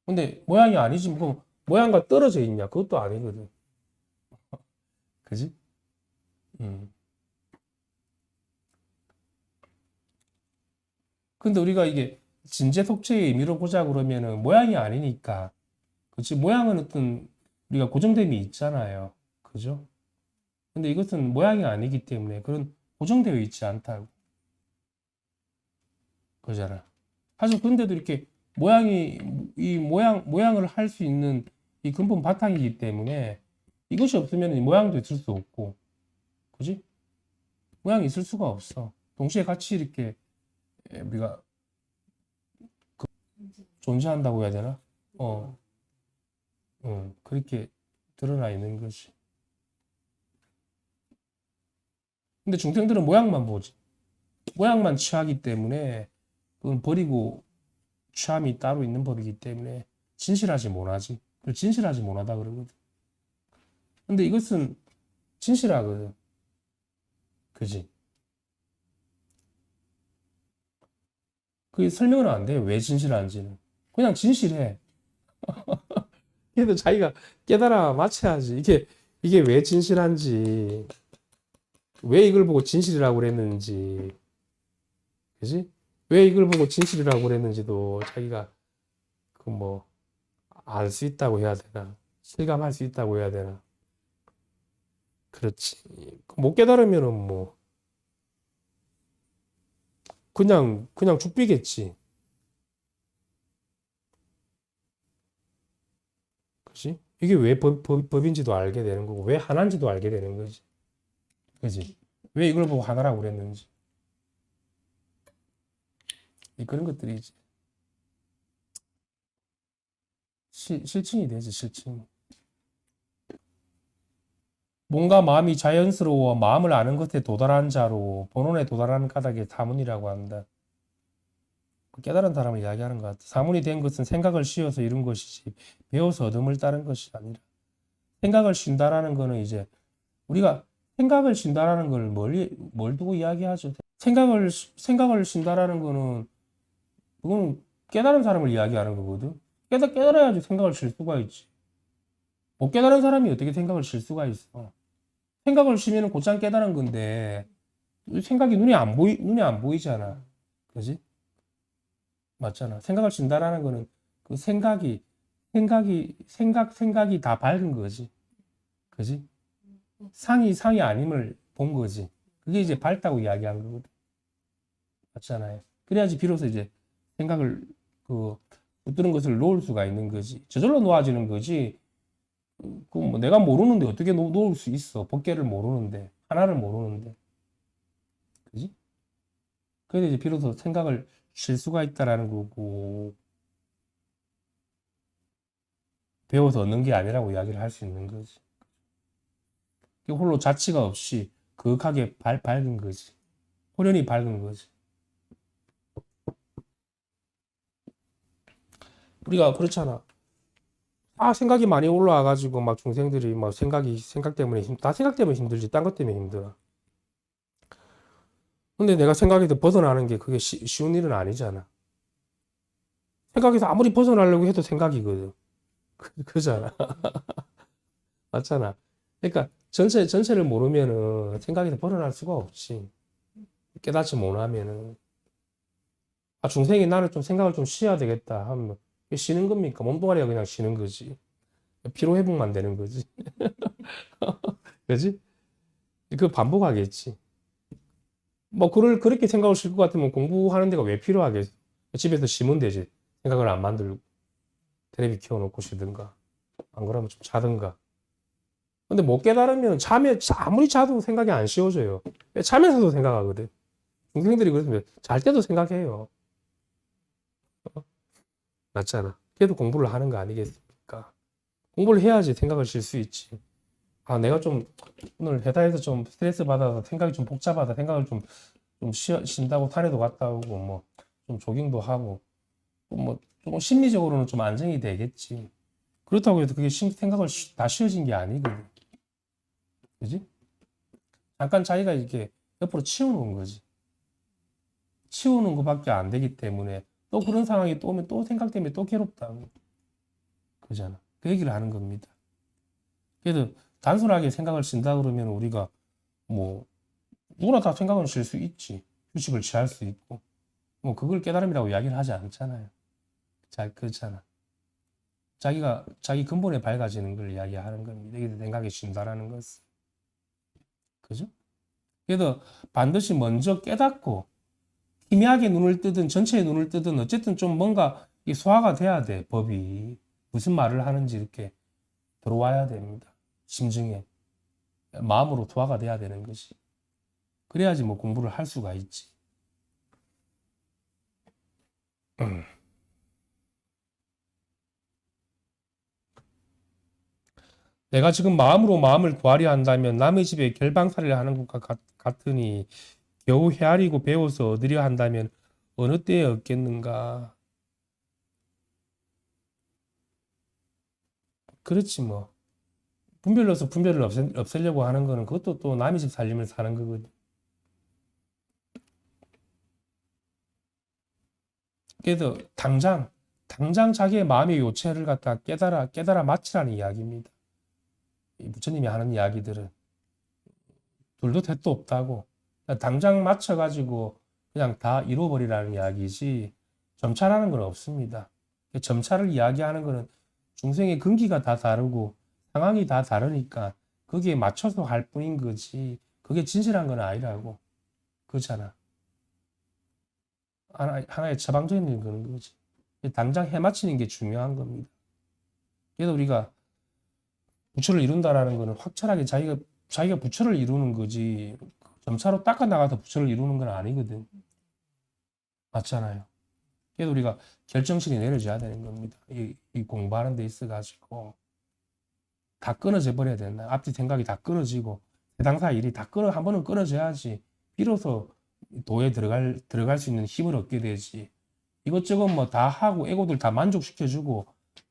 Speaker 1: 근데 모양이 아니지. 뭐, 모양과 떨어져 있냐? 그것도 아니거든. 그지? 음. 근데 우리가 이게 진재속죄의 의미로 보자 그러면은 모양이 아니니까. 그치? 모양은 어떤 우리가 고정됨이 있잖아요. 그죠? 근데 이것은 모양이 아니기 때문에 그런 고정되어 있지 않다고. 그잖아. 사실 근데도 이렇게 모양을 할 수 있는 이 근본 바탕이기 때문에 이것이 없으면 이 모양도 있을 수 없고. 그지? 모양이 있을 수가 없어. 동시에 같이 이렇게 우리가 존재한다고 해야 되나? 어, 그렇게 드러나 있는 것이. 근데 중생들은 모양만 보지. 모양만 취하기 때문에 그건 버리고 취함이 따로 있는 법이기 때문에 진실하지 못하지. 진실하지 못하다 그러거든. 근데 이것은 진실하거든. 그지? 그게 설명은 안 돼요. 왜 진실한지는. 그냥 진실해. 그래도 자기가 깨달아 맞춰야지. 이게 왜 진실한지, 왜 이걸 보고 진실이라고 그랬는지, 그지? 왜 이걸 보고 진실이라고 그랬는지도 자기가 그 뭐 알 수 있다고 해야 되나? 실감할 수 있다고 해야 되나? 그렇지. 못 깨달으면은 뭐 그냥 죽비겠지. 그지? 이게 왜 법인지도 알게 되는 거고, 왜 하나인지도 알게 되는 거지. 그지? 왜 이걸 보고 하나라고 그랬는지. 그런 것들이 이제 실증이 되지, 실증. 뭔가 마음이 자연스러워 마음을 아는 것에 도달한 자로 본원에 도달하는 까닭에 사문이라고 한다. 깨달은 사람을 이야기하는 것 같아. 사문이 된 것은 생각을 씌워서 이룬 것이지 배워서 얻음을 따른 것이 아니라. 생각을 쉰다라는 거는 이제 우리가 생각을 쉰다라는 걸 뭘 두고 이야기하죠? 생각을 쉰다라는 거는 그건 깨달은 사람을 이야기하는 거거든. 깨달아야지 생각을 쉴 수가 있지. 못 깨달은 사람이 어떻게 생각을 쉴 수가 있어? 생각을 쉬면 곧장 깨달은 건데 생각이 눈에 안 보이잖아. 그지? 맞잖아. 생각을 쉰다라는 거는 그 생각이 다 밝은 거지. 그지? 상이 아님을 본 거지. 그게 이제 밝다고 이야기한 거거든. 맞잖아요. 그래야지 비로소 이제 생각을 붙드는 것을 놓을 수가 있는 거지. 저절로 놓아지는 거지. 그뭐 내가 모르는데 어떻게 놓을 수 있어? 법계를 모르는데 하나를 모르는데. 그지? 그래서 이제 비로소 생각을 쉴 수가 있다라는 거고, 배워서 얻는 게 아니라고 이야기를 할 수 있는 거지. 홀로 자취가 없이 그윽하게 밝은 거지. 호련히 밝은 거지. 우리가 그렇잖아. 생각이 많이 올라와가지고 막 중생들이 막 생각 때문에 다 생각 때문에 힘들지. 딴 것 때문에 힘들어. 근데 내가 생각에서 벗어나는 게 그게 쉬운 일은 아니잖아. 생각에서 아무리 벗어나려고 해도 생각이거든. 그잖아. 맞잖아. 그러니까 전체를 모르면은 생각에서 벗어날 수가 없지. 깨닫지 못하면은. 중생이 나는 좀 생각을 좀 쉬어야 되겠다 하면 이게 쉬는 겁니까? 몸뚱아리가 그냥 쉬는 거지. 피로 회복만 되는 거지. 그지? 그 반복하겠지. 뭐 그렇게 생각을 쉴 것 같으면 공부하는 데가 왜 필요하겠어? 집에서 쉬면 되지. 생각을 안 만들고 테레비 켜놓고 쉬든가 안 그러면 좀 자든가. 근데 못 깨달으면 아무리 자도 생각이 안 쉬워져요. 자면서도 생각하거든. 중생들이 그러면 잘 때도 생각해요. 맞잖아. 걔도 공부를 하는 거 아니겠습니까? 공부를 해야지 생각을 쉴 수 있지. 내가 좀 오늘 회사에서 좀 스트레스 받아서 생각이 좀 복잡하다. 생각을 좀 쉰다고 산에도 갔다 오고 뭐 좀 조깅도 하고 뭐 조금 심리적으로는 좀 안정이 되겠지. 그렇다고 해도 그게 생각을 다 쉬워진 게 아니거든. 그지? 잠깐 자기가 이렇게 옆으로 치우는 거지. 치우는 것밖에 안 되기 때문에 또 그런 상황이 또 오면 또 생각 때문에 또 괴롭다고. 그잖아. 그 얘기를 하는 겁니다. 그래서 단순하게 생각을 쉰다 그러면 우리가 뭐 누구나 다 생각은 쉴 수 있지. 휴식을 취할 수 있고. 뭐 그걸 깨달음이라고 이야기를 하지 않잖아요. 그렇잖아. 자기 근본에 밝아지는 걸 이야기하는 겁니다. 이게 생각이 쉰다라는 것은. 그죠? 그래서 반드시 먼저 깨닫고 희미하게 눈을 뜨든 전체의 눈을 뜨든 어쨌든 좀 뭔가 이 소화가 돼야 돼. 법이. 무슨 말을 하는지 이렇게 들어와야 됩니다. 심증에. 마음으로 소화가 돼야 되는 것이. 그래야지 뭐 공부를 할 수가 있지. 내가 지금 마음으로 마음을 구하려 한다면 남의 집에 결방살이를 하는 것과 같으니 겨우 헤아리고 배워서 얻으려 한다면 어느 때에 얻겠는가. 그렇지 뭐. 분별로서 분별을 없애려고 하는 거는 그것도 또 남의 집 살림을 사는 거거든. 그래서 당장 자기의 마음의 요체를 갖다 깨달아 마치라는 이야기입니다. 이 부처님이 하는 이야기들은 둘도 택도 없다고. 당장 맞춰가지고 그냥 다 잃어버리라는 이야기지 점차라는 건 없습니다. 점차를 이야기하는 거는 중생의 근기가 다 다르고 상황이 다 다르니까 거기에 맞춰서 할 뿐인 거지 그게 진실한 건 아니라고. 그렇잖아. 하나의 처방전인 거는 거지. 당장 해맞히는 게 중요한 겁니다. 그래서 우리가 부처를 이룬다라는 거는 확철하게 자기가 부처를 이루는 거지 점차로 닦아 나가서 부처를 이루는 건 아니거든. 맞잖아요. 그래서 우리가 결정신이 내려져야 되는 겁니다. 이 공부하는 데 있어 가지고 다 끊어져 버려야 된다. 앞뒤 생각이 다 끊어지고 해당사 일이 다 한 번은 끊어져야지 비로소 도에 들어갈 수 있는 힘을 얻게 되지. 이것저것 뭐 다 하고 에고들 다 만족시켜주고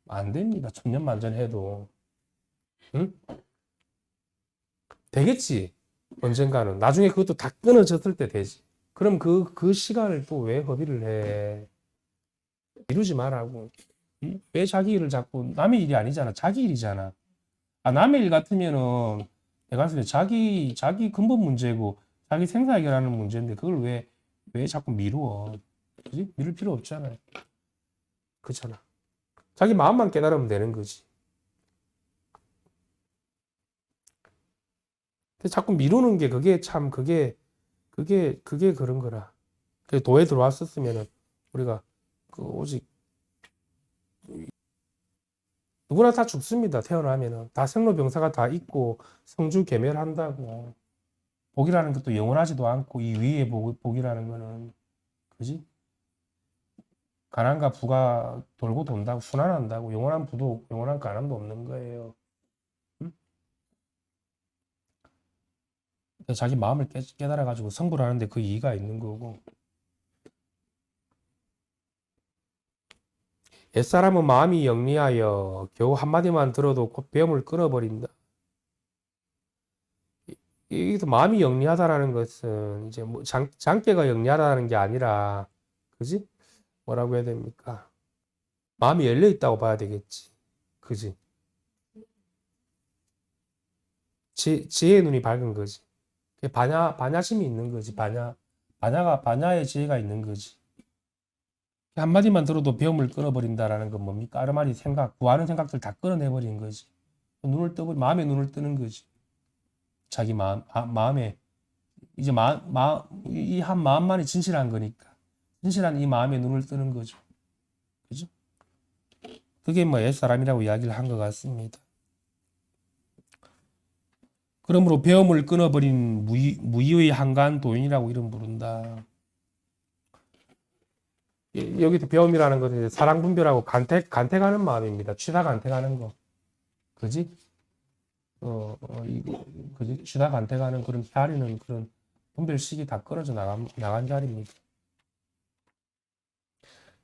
Speaker 1: 안 됩니다. 천년만전해도. 응? 되겠지. 언젠가는. 나중에 그것도 다 끊어졌을 때 되지. 그럼 그 시간을 또 왜 허비를 해? 이루지 말라고. 응? 왜 자기 일을 자꾸 남의 일이 아니잖아. 자기 일이잖아. 남의 일 같으면은 내가 봤을 때 자기 근본 문제고 자기 생사 해결하는 문제인데 그걸 왜 자꾸 미루어? 그지? 미룰 필요 없잖아요. 그렇잖아. 자기 마음만 깨달으면 되는 거지. 근데 자꾸 미루는 게 그게 그런 거라. 도에 들어왔었으면은 우리가 오직 누구나 다 죽습니다. 태어나면은 다 생로병사가 다 있고 성주 계멸한다고. 복이라는 것도 영원하지도 않고 이 위의 복이라는 거는 그지? 가난과 부가 돌고 돈다고 순환한다고 영원한 부도 영원한 가난도 없는 거예요. 응? 그래서 자기 마음을 깨달아 가지고 성불 하는데 그 이의가 있는 거고. 옛사람은 마음이 영리하여 겨우 한마디만 들어도 곧 배움을 끊어버린다. 이게 마음이 영리하다라는 것은 이제 뭐 장깨가 영리하다는 게 아니라, 그지? 뭐라고 해야 됩니까? 마음이 열려 있다고 봐야 되겠지. 그지? 지혜의 눈이 밝은 거지. 반야심이 있는 거지. 반야의 지혜가 있는 거지. 한마디만 들어도 배움을 끊어버린다라는 건 뭡니까? 아르마니 구하는 생각들 다 끊어내버린 거지. 마음의 눈을 뜨는 거지. 자기 마음에, 이제 이 한 마음만이 진실한 거니까. 진실한 이 마음의 눈을 뜨는 거죠. 그죠? 그게 뭐 옛사람이라고 이야기를 한 것 같습니다. 그러므로 배움을 끊어버린 무의의 한간 도인이라고 이름 부른다. 여기서 배움이라는 것은 사랑 분별하고 간택하는 마음입니다. 취사 간택하는 거. 그지? 그지? 취사 간택하는 그런 헤아리는 그런 분별식이 다 끊어져 나간 자리입니다.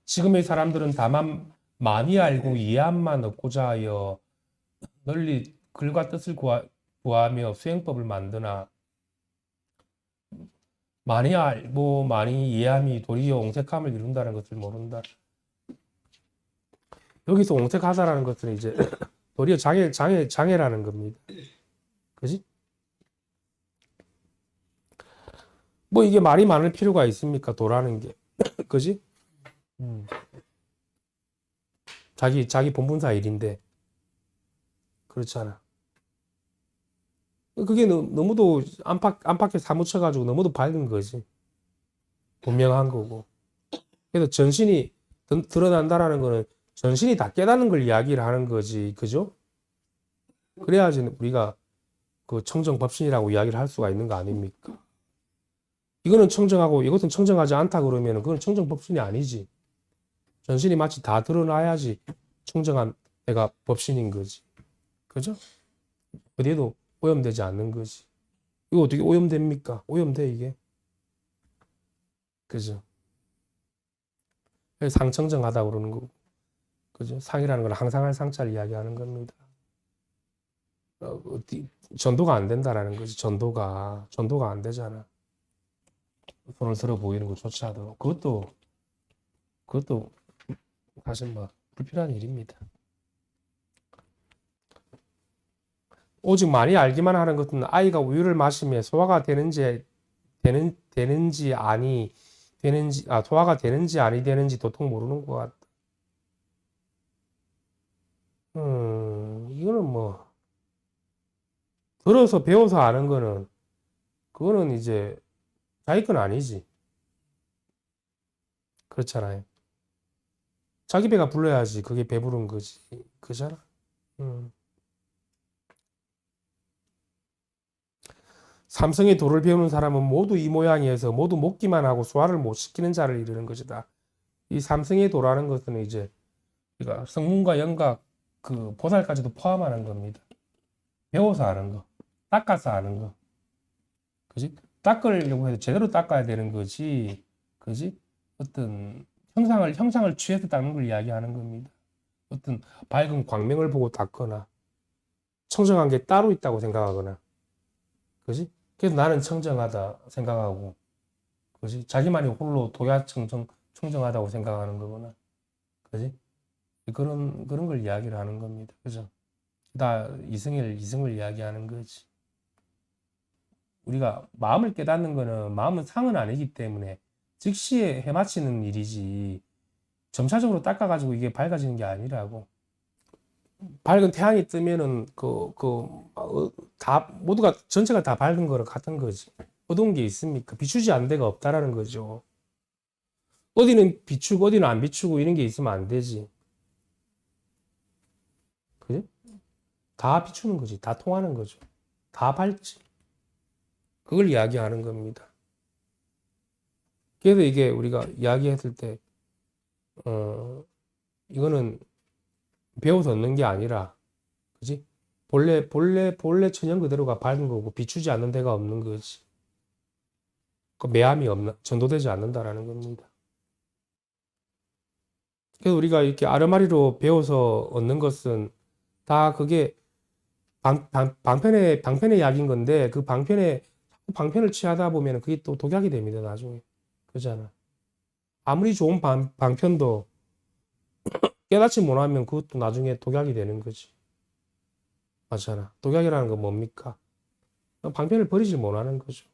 Speaker 1: 지금의 사람들은 다만 많이 알고 이해함만 얻고자 하여 널리 글과 뜻을 구하며 수행법을 만드나, 많이 알고 많이 이해함이 도리어 옹색함을 이룬다는 것을 모른다. 여기서 옹색하다라는 것은 이제 도리어 장애라는 겁니다. 그지? 뭐 이게 말이 많을 필요가 있습니까? 도라는 게. 그지? 자기 본분사 일인데. 그렇잖아. 그게 너무도 안팎에 사무쳐가지고 너무도 밝은 거지. 분명한 거고. 그래서 전신이 드러난다라는 거는 전신이 다 깨닫는 걸 이야기를 하는 거지. 그죠? 그래야지 우리가 그 청정법신이라고 이야기를 할 수가 있는 거 아닙니까? 이거는 청정하고 이것은 청정하지 않다 그러면 그건 청정법신이 아니지. 전신이 마치 다 드러나야지 청정한 내가 법신인 거지. 그죠? 어디에도 오염되지 않는 거지. 이거 어떻게 오염됩니까? 오염돼 이게. 그죠? 상청정하다 그러는 거고. 그죠? 상이라는 건 항상할 상자를 이야기하는 겁니다. 전도가 안 된다라는 거지. 전도가 안 되잖아. 손을 들어 보이는 것조차도 그것도 사실 뭐 불필요한 일입니다. 오직 많이 알기만 하는 것은 아이가 우유를 마시며 소화가 되는지 소화가 되는지 아니 되는지 도통 모르는 것 같다. 이거는 뭐 들어서 배워서 아는 거는 그거는 이제 자기 건 아니지. 그렇잖아요. 자기 배가 불러야지 그게 배부른 거지. 그잖아. 삼성의 도를 배우는 사람은 모두 이 모양이어서 모두 먹기만 하고 소화를 못 시키는 자를 이르는 것이다. 이 삼성의 도라는 것은 이제 그러니까 성문과 영각 그 보살까지도 포함하는 겁니다. 배워서 아는 거, 닦아서 아는 거, 그지? 닦으려고 해도 제대로 닦아야 되는 거지, 그지? 어떤 형상을 취해서 닦는 걸 이야기하는 겁니다. 어떤 밝은 광명을 보고 닦거나 청정한 게 따로 있다고 생각하거나, 그지? 그래서 나는 청정하다 생각하고, 그지? 자기만이 홀로 청정하다고 생각하는 거거나, 그지? 그런 걸 이야기를 하는 겁니다. 그죠? 다 이승을 이야기하는 거지. 우리가 마음을 깨닫는 거는 마음은 상은 아니기 때문에 즉시에 해마치는 일이지 점차적으로 닦아가지고 이게 밝아지는 게 아니라고. 밝은 태양이 뜨면은 다 모두가 전체가 다 밝은 거랑 같은 거지. 어두운 게 있습니까? 비추지 않는 데가 없다라는 거죠. 어디는 비추고 어디는 안 비추고 이런 게 있으면 안 되지. 그지? 다 비추는 거지. 다 통하는 거죠. 다 밝지. 그걸 이야기하는 겁니다. 그래서 이게 우리가 이야기했을 때 이거는 배워서 얻는 게 아니라, 그지? 본래 천연 그대로가 밝은 거고 비추지 않는 데가 없는 거지. 그 매함이 없나 전도되지 않는다라는 겁니다. 그래서 우리가 이렇게 아르마리로 배워서 얻는 것은 다 그게 방편의 약인 건데, 그 방편을 취하다 보면 그게 또 독약이 됩니다, 나중에. 그렇잖아. 아무리 좋은 방편도 깨닫지 못하면 그것도 나중에 독약이 되는 거지. 맞잖아. 독약이라는 건 뭡니까? 방편을 버리지 못하는 거죠.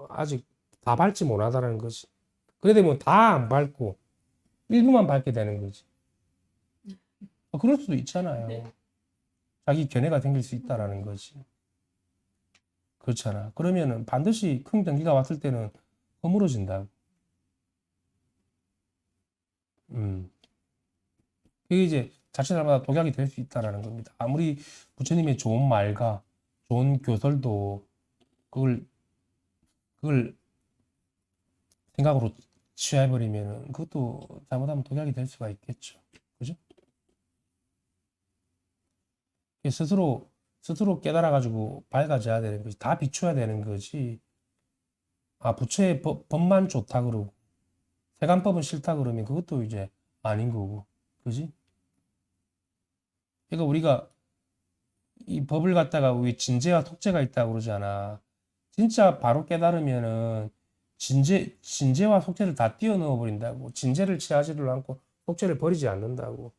Speaker 1: 아직 다 밟지 못하다라는 거지. 그래 되면 다 안 밟고 일부만 밟게 되는 거지. 그럴 수도 있잖아요.
Speaker 2: 네.
Speaker 1: 자기 견해가 생길 수 있다라는 거지. 그렇잖아. 그러면은 반드시 큰 경기가 왔을 때는 허물어진다. 그게 이제 자칫하면 독약이 될 수 있다라는 겁니다. 아무리 부처님의 좋은 말과 좋은 교설도 그걸 생각으로 취해버리면은 그것도 잘못하면 독약이 될 수가 있겠죠. 그죠? 스스로 깨달아가지고 밝아져야 되는 거지. 다 비춰야 되는 거지. 아, 부처의 법만 좋다 그러고 세간법은 싫다 그러면 그것도 이제 아닌 거고. 그지? 그러니까 우리가 이 법을 갖다가 우리 진제와 속죄가 있다고 그러잖아. 진짜 바로 깨달으면은 진제와 속죄를 다 띄어넣어 버린다고. 진제를 취하지를 않고 속죄를 버리지 않는다고.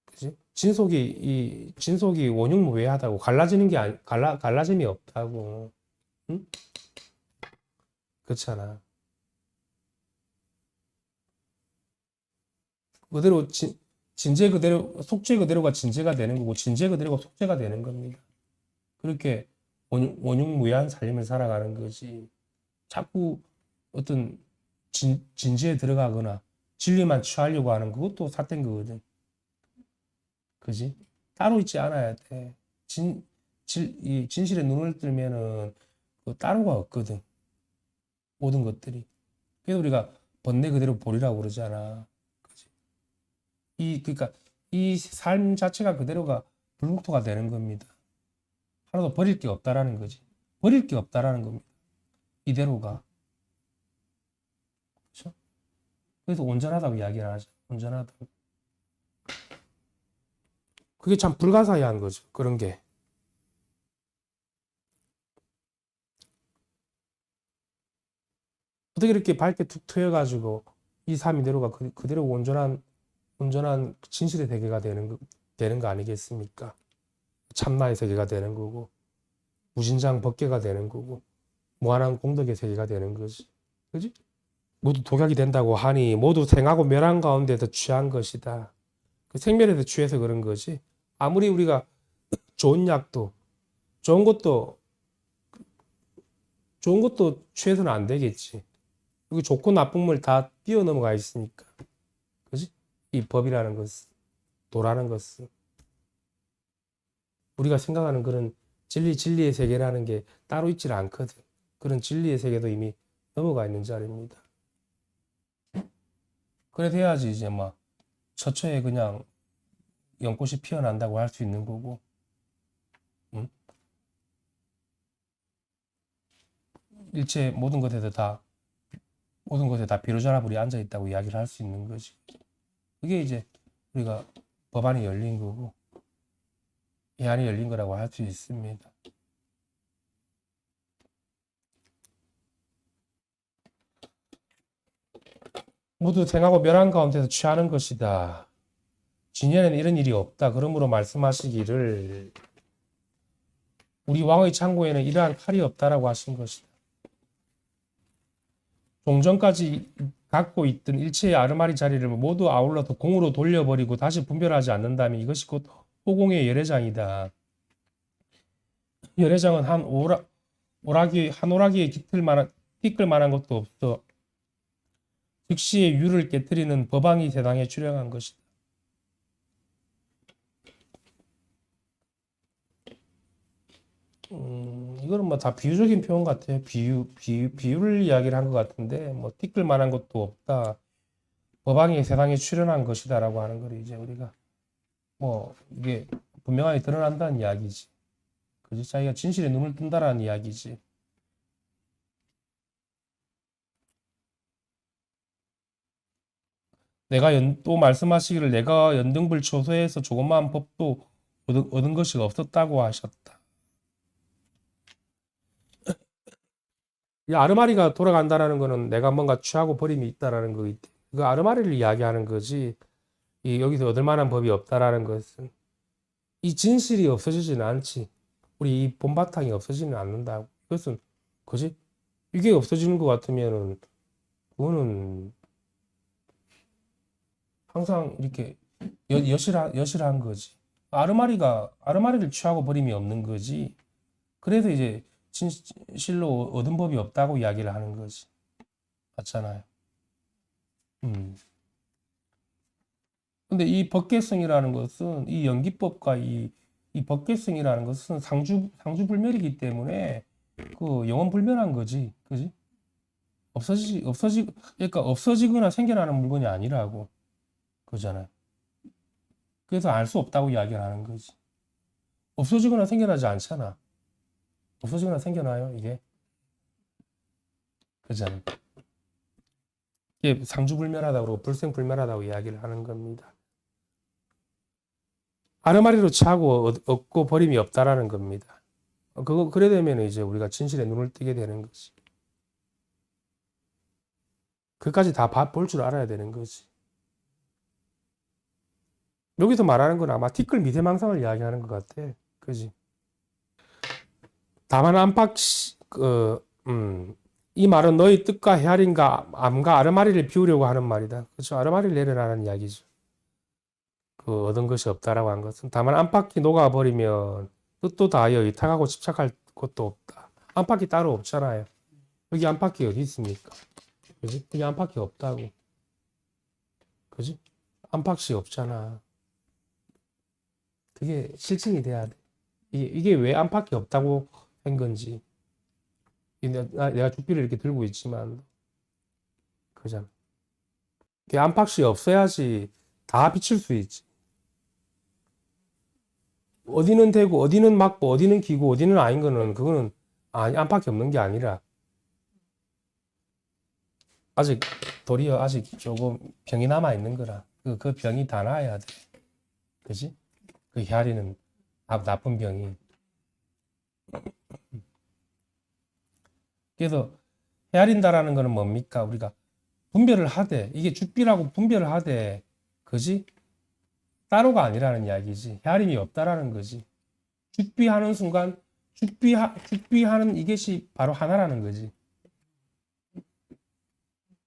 Speaker 1: 그지? 진속이 원흉무회하다고. 갈라지는 게 갈라짐이 없다고. 응? 그렇잖아. 그대로 진제 그대로 속죄 그대로가 진제가 되는 거고 진제 그대로가 속죄가 되는 겁니다. 그렇게 원흉무회한 삶을 살아가는 거지. 자꾸 어떤 진지에 들어가거나 진리만 취하려고 하는 그것도 삿된 거거든. 그지? 따로 있지 않아야 돼. 이 진실에 눈을 뜨면은 그 따로가 없거든. 모든 것들이. 그래서 우리가 번뇌 그대로 보리라고 그러잖아. 그지? 그러니까 이 삶 자체가 그대로가 불국토가 되는 겁니다. 하나도 버릴 게 없다라는 거지. 버릴 게 없다라는 겁니다. 이대로가. 그렇죠? 그래서 온전하다고 이야기를 하죠. 온전하다고. 그게 참 불가사의한 거죠. 그런 게. 어떻게 이렇게 밝게 툭 트여가지고 이 삼위대로가 그대로 온전한 진실의 세계가 되는 거 아니겠습니까? 참나의 세계가 되는 거고, 무진장 법계가 되는 거고, 무한한 공덕의 세계가 되는 거지. 그지? 모두 독약이 된다고 하니 모두 생하고 멸한 가운데서 취한 것이다. 그 생멸에서 취해서 그런 거지. 아무리 우리가 좋은 약도, 좋은 것도, 취해서는 안 되겠지. 여기 좋고 나쁨을 다 뛰어넘어가 있으니까. 그지? 이 법이라는 것은, 도라는 것은. 우리가 생각하는 그런 진리의 세계라는 게 따로 있질 않거든. 그런 진리의 세계도 이미 넘어가 있는 자리입니다. 그래 돼야지 이제 막 처처에 그냥 연꽃이 피어난다고 할 수 있는 거고, 응? 일체 모든 것에 다 비로자나불이 앉아 있다고 이야기를 할 수 있는 거지. 그게 이제 우리가 법안이 열린 거고, 해안이 열린 거라고 할 수 있습니다. 모두 생하고 멸한 가운데서 취하는 것이다. 진연에는 이런 일이 없다. 그러므로 말씀하시기를 우리 왕의 창고에는 이러한 칼이 없다라고 하신 것이다. 종전까지 갖고 있던 일체의 아르마리 자리를 모두 아울러서 공으로 돌려버리고 다시 분별하지 않는다면 이것이 곧 호공의 열애장이다. 열애장은 한 오라기의 띠끌 만한 것도 없어. 즉시의 유를 깨뜨리는 법왕이 세상에 출현한 것이다. 이거는 뭐 다 비유적인 표현 같아요. 비유를 이야기를 한 것 같은데, 뭐, 띠끌 만한 것도 없다. 법왕이 세상에 출현한 것이다라고 하는 걸 이제 우리가, 뭐, 이게 분명하게 드러난다는 이야기지. 그지? 자기가 진실에 눈을 뜬다라는 이야기지. 또 말씀하시기를 내가 연등불초소에서 조그마한 법도 얻은 것이 없었다고 하셨다. 이 아르마리가 돌아간다라는 거는 내가 뭔가 취하고 버림이 있다라는 거, 그 아르마리를 이야기하는 거지. 이 여기서 얻을 만한 법이 없다라는 것은 이 진실이 없어지지는 않지. 우리 이 본바탕이 없어지는 않는다고. 이것은 그지? 이게 없어지는 것 같으면은 그거는 항상 이렇게 여실한 거지. 아르마리를 취하고 버림이 없는 거지. 그래서 이제 진실로 얻은 법이 없다고 이야기를 하는 거지. 맞잖아요. 음. 근데 이 법계성이라는 것은 이 연기법과 이 법계성이라는 것은 상주불멸이기 때문에 그 영원불멸한 거지. 그지? 그러니까 없어지거나 생겨나는 물건이 아니라고. 그잖아요. 그래서 알 수 없다고 이야기를 하는 거지. 없어지거나 생겨나지 않잖아. 없어지거나 생겨나요, 이게? 그잖아요. 이게 상주불멸하다고 그러고 불생불멸하다고 이야기를 하는 겁니다. 아르마리로 차고 얻고 버림이 없다라는 겁니다. 그래 되면 이제 우리가 진실에 눈을 뜨게 되는 거지. 그까지 다 볼 줄 알아야 되는 거지. 여기서 말하는 건 아마 티끌 미세망상을 이야기하는 것 같아. 그지? 다만 이 말은 너희 뜻과 헤아림과 암과 아르마리를 비우려고 하는 말이다. 그렇죠? 아르마리를 내려라는 이야기죠. 그 얻은 것이 없다라고 한 것은 다만 안팎이 녹아버리면 뜻도 다하여 의탁하고 집착할 것도 없다. 안팎이 따로 없잖아요. 여기 안팎이 어디 있습니까? 그지? 여기 안팎이 없다고. 그지? 안팎이 없잖아. 그게 실증이 돼야 돼. 이게 왜 안팎이 없다고 한 건지. 내가 죽비를 이렇게 들고 있지만, 그잖아. 안팎이 없어야지 다 비칠 수 있지. 어디는 되고, 어디는 맞고, 어디는 기고, 어디는 아닌 거는, 그거는 안팎이 없는 게 아니라, 아직, 도리어 아직 조금 병이 남아 있는 거라. 그 병이 다 나아야 돼. 그지? 그 혈이는 나쁜 병이. 그래서 헤아린다라는 거는 뭡니까? 우리가 분별을 하되 이게 죽비라고 분별을 하되 그지? 따로가 아니라는 이야기지. 헤아림이 없다라는 거지. 죽비하는 순간 죽비하는 이것이 바로 하나라는 거지.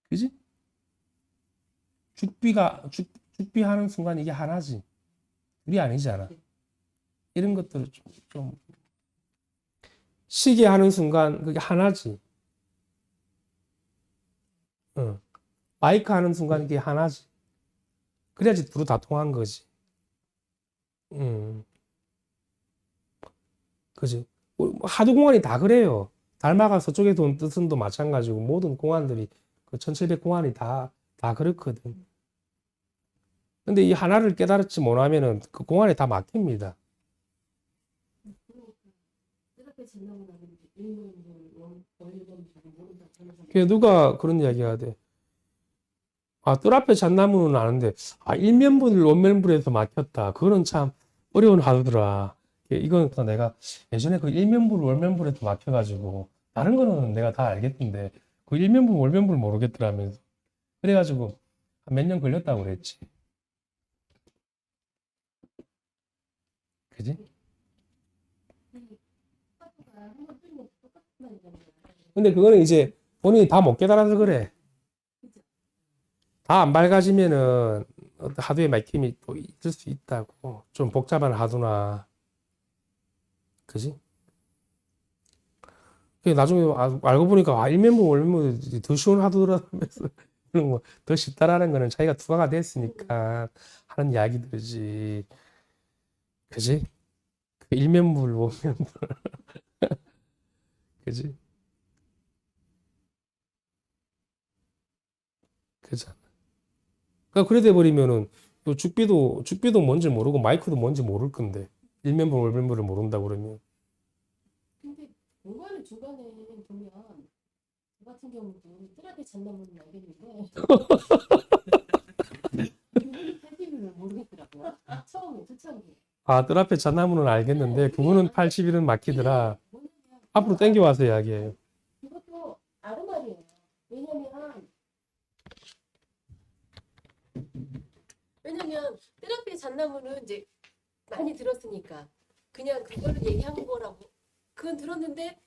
Speaker 1: 그지? 죽비하는 순간 이게 하나지. 둘이 아니잖아. 이런 것들을 좀 쉬게 하는 순간 그게 하나지. 어. 마이크 하는 순간 이게 하나지. 그래야지 두루 다 통한 거지. 그지? 하도 공안이 다 그래요. 달마가 서쪽에 돈 뜻은도 마찬가지고 모든 공안들이 그 1700 공안이 다 그렇거든. 근데 이 하나를 깨달지 못하면은 그 공안에 다 막힙니다. 그 누가 그런 이야기 하대. 뜰 앞에 잣나무는 아는데 일면불 원면불에서 막혔다. 그거는 참 어려운 하더라. 이건 또 내가 예전에 그 일면불 월면불에서 막혀가지고 다른 거는 내가 다 알겠는데 그 일면불 월면불 모르겠더라면서 그래가지고 몇 년 걸렸다고 그랬지. 그지? 근데 그거는 이제 본인이 다 못 깨달아서 그래. 다 안 밝아지면은 하도에 막힘이 또 있을 수 있다고. 좀 복잡한 하도나. 그지? 나중에 알고 보니까 일면부 월면부 더 쉬운 하도라면서 더 쉽다라는 거는 자기가 투과가 됐으니까 하는 이야기들이지. 그지? 그 일면불 원면불 그지? 그잖아. 그러니까 그래 돼 버리면은 또 죽비도 뭔지 모르고 마이크도 뭔지 모를 건데 일면분 월면분을 모른다 그러면
Speaker 2: 근데 중간에 보면 저 같은 경우도 뜰한테 잣나무는 알겠는데 그분은 팬티를 모르겠더라고요. 처음에 초창기.
Speaker 1: 아, 뜰 앞에 잣나무는 알겠는데 그거는 80일은 막히더라. 앞으로 땡겨와서 이야기해요.
Speaker 2: 그것도 아르말이에요. 왜냐면 뜰 앞에 잣나무는 이제 많이 들었으니까 그냥 그거를 얘기한 거라고 그건 들었는데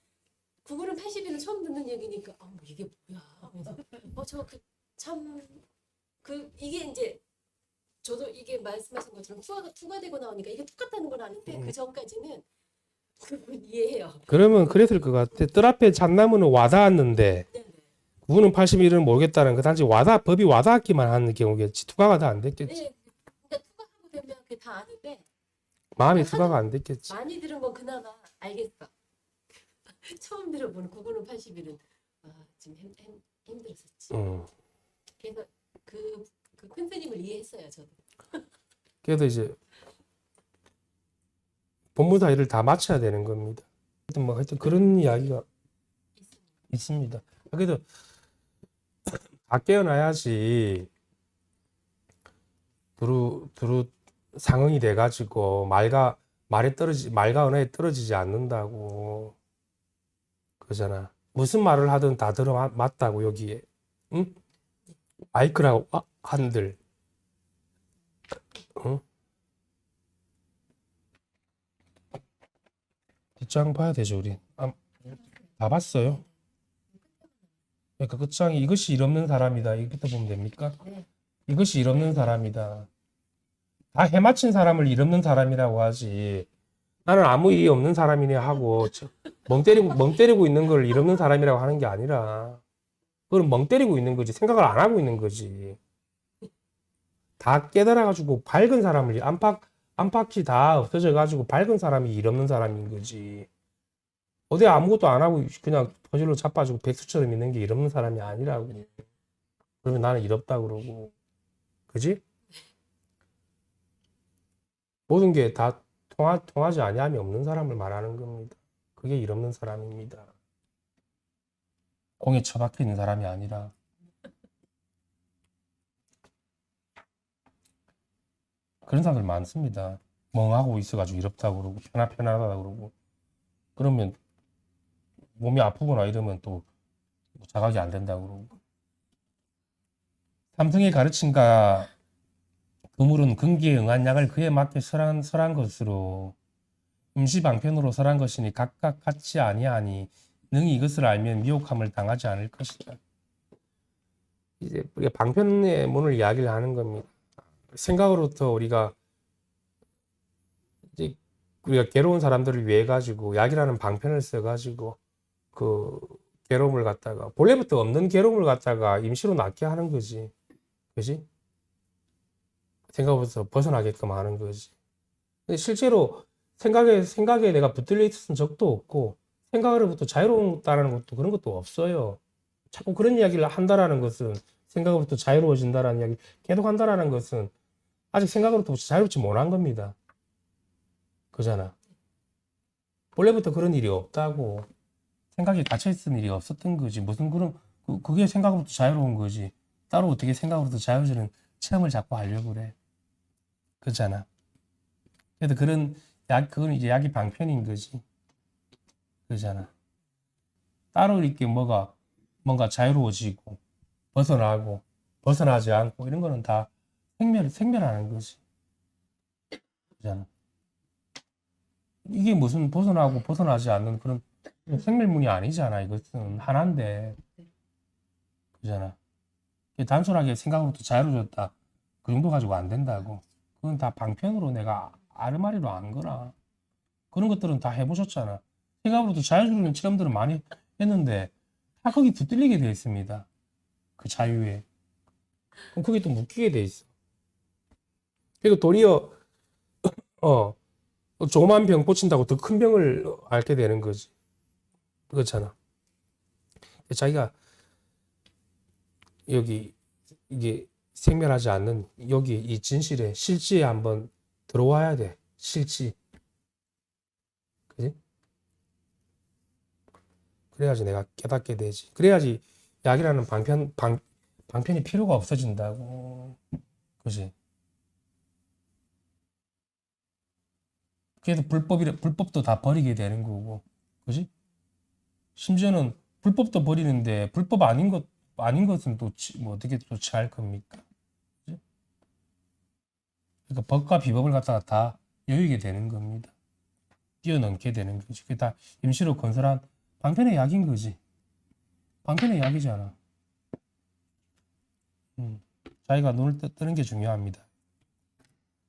Speaker 2: 구글은 80일을 처음 듣는 얘기니까 뭐 이게 뭐야 하면서 저 그 참 그 이게 이제 저도 이게 말씀하신 것처럼 투가 되고 나오니까 이게 똑같다는 걸 아는데 그 전까지는 그건 이해해요.
Speaker 1: 그러면 그랬을 것 같아. 뜰 앞에 잣나무는 와닿았는데
Speaker 2: 네네.
Speaker 1: 그거는 80일은 모르겠다는 그 단지 법이 와닿기만 하는 경우겠지. 투가가 다 안 됐겠지.
Speaker 2: 네, 그러니까 투가하고 되면 그게 다 아는데
Speaker 1: 마음이
Speaker 2: 하도
Speaker 1: 투가가 안 됐겠지.
Speaker 2: 많이 들은 건 그나마 알겠어. 처음 들어보는 구글은 80일은 좀 힘들었었지. 그래서 그 큰 스님을 이해했어요, 저도.
Speaker 1: 그래도 이제 본무사 일을 다 마쳐야 되는 겁니다. 하여튼 그런 이야기가 있습니다. 그래도 다 깨어나야지 두루 상응이 돼가지고 말과 언어에 떨어지지 않는다고 그러잖아. 무슨 말을 하든 다 맞다고 여기에. 응? 마이크라고 한들. 응? 뒷장 봐야 되죠, 우리. 다 봤어요. 그러니까 끝장이 이것이 일 없는 사람이다. 이렇게 보면 됩니까?
Speaker 2: 네.
Speaker 1: 이것이 일 없는 사람이다. 다 해마친 사람을 일 없는 사람이라고 하지. 나는 아무 일이 없는 사람이네 하고 멍 때리고 있는 걸 일 없는 사람이라고 하는 게 아니라 그건 멍 때리고 있는 거지. 생각을 안 하고 있는 거지. 다 깨달아가지고 밝은 사람을 안팎이 다 없어져가지고 밝은 사람이 일 없는 사람인 거지. 어디 아무것도 안 하고 그냥 퍼즐로 자빠지고 백수처럼 있는 게 일 없는 사람이 아니라고. 그러면 나는 일 없다 그러고. 그지? 모든 게 다 통하지 아니함이 없는 사람을 말하는 겁니다. 그게 일 없는 사람입니다. 공에 처박혀 있는 사람이 아니라. 그런 사람들 많습니다. 멍하고 있어가지고 일 없다고 그러고 편하다고 그러고. 그러면 몸이 아프거나 이러면 또 자각이 안 된다고 그러고. 삼성의 가르침과 그물은 근기에 응한 약을 그에 맞게 설한 것으로 임시방편으로 설한 것이니 각각 같지 아니하니 능히 이것을 알면 미혹함을 당하지 않을 것이다. 이제 우리가 방편의 문을 이야기를 하는 겁니다. 생각으로부터 우리가 이제 우리가 괴로운 사람들을 위해 가지고 약이라는 방편을 써 가지고 그 괴로움을 갖다가 본래부터 없는 괴로움을 갖다가 임시로 낫게 하는 거지. 그지? 생각으로부터 벗어나게끔 하는 거지. 근데 실제로 생각에 내가 붙들려 있었던 적도 없고 생각으로부터 자유롭다는 것도 그런 것도 없어요. 자꾸 그런 이야기를 한다라는 것은 생각으로부터 자유로워진다라는 이야기 계속 한다라는 것은 아직 생각으로부터 자유롭지 못한 겁니다. 그잖아. 원래부터 그런 일이 없다고 생각에 갇혀있던 일이 없었던 거지. 무슨 그게 생각으로부터 자유로운 거지. 따로 어떻게 생각으로부터 자유로워지는 체험을 자꾸 하려고 그래. 그렇잖아. 그래도 그건 이제 약이 방편인 거지. 그렇잖아. 따로 이렇게 뭔가 자유로워지고, 벗어나지 않고, 이런 거는 다 생멸하는 거지. 그렇잖아. 이게 무슨 벗어나지 않는 그런 생멸문이 아니잖아. 이것은 하나인데. 그렇잖아. 단순하게 생각으로부터 자유로워졌다. 그 정도 가지고 안 된다고. 그건 다 방편으로 내가 아르마리로 아는 거라. 그런 것들은 다 해보셨잖아. 생각으로부터 자유로운 체험들을 많이 했는데 다 거기 붙들리게 돼 있습니다. 그 자유에. 그럼 그게 또 묶이게 돼 있어. 그리고 도리어 조그만 병 고친다고 더 큰 병을 앓게 되는 거지. 그렇잖아. 자기가 여기 이게 생멸하지 않는 여기 이 진실에 실지에 한번 들어와야 돼. 실지. 그지? 그래야지 내가 깨닫게 되지. 그래야지 약이라는 방편이 필요가 없어진다고. 그지? 그래도 불법도 다 버리게 되는 거고. 그지? 심지어는 불법도 버리는데 불법 아닌 것은 또 뭐 어떻게 또 취할 겁니까? 그지? 그러니까 법과 비법을 갖다가 다 여의게 되는 겁니다. 뛰어넘게 되는 거지. 그게 다 임시로 건설한 방편의 약인 거지. 방편의 약이잖아. 자기가 눈을 뜨는 게 중요합니다.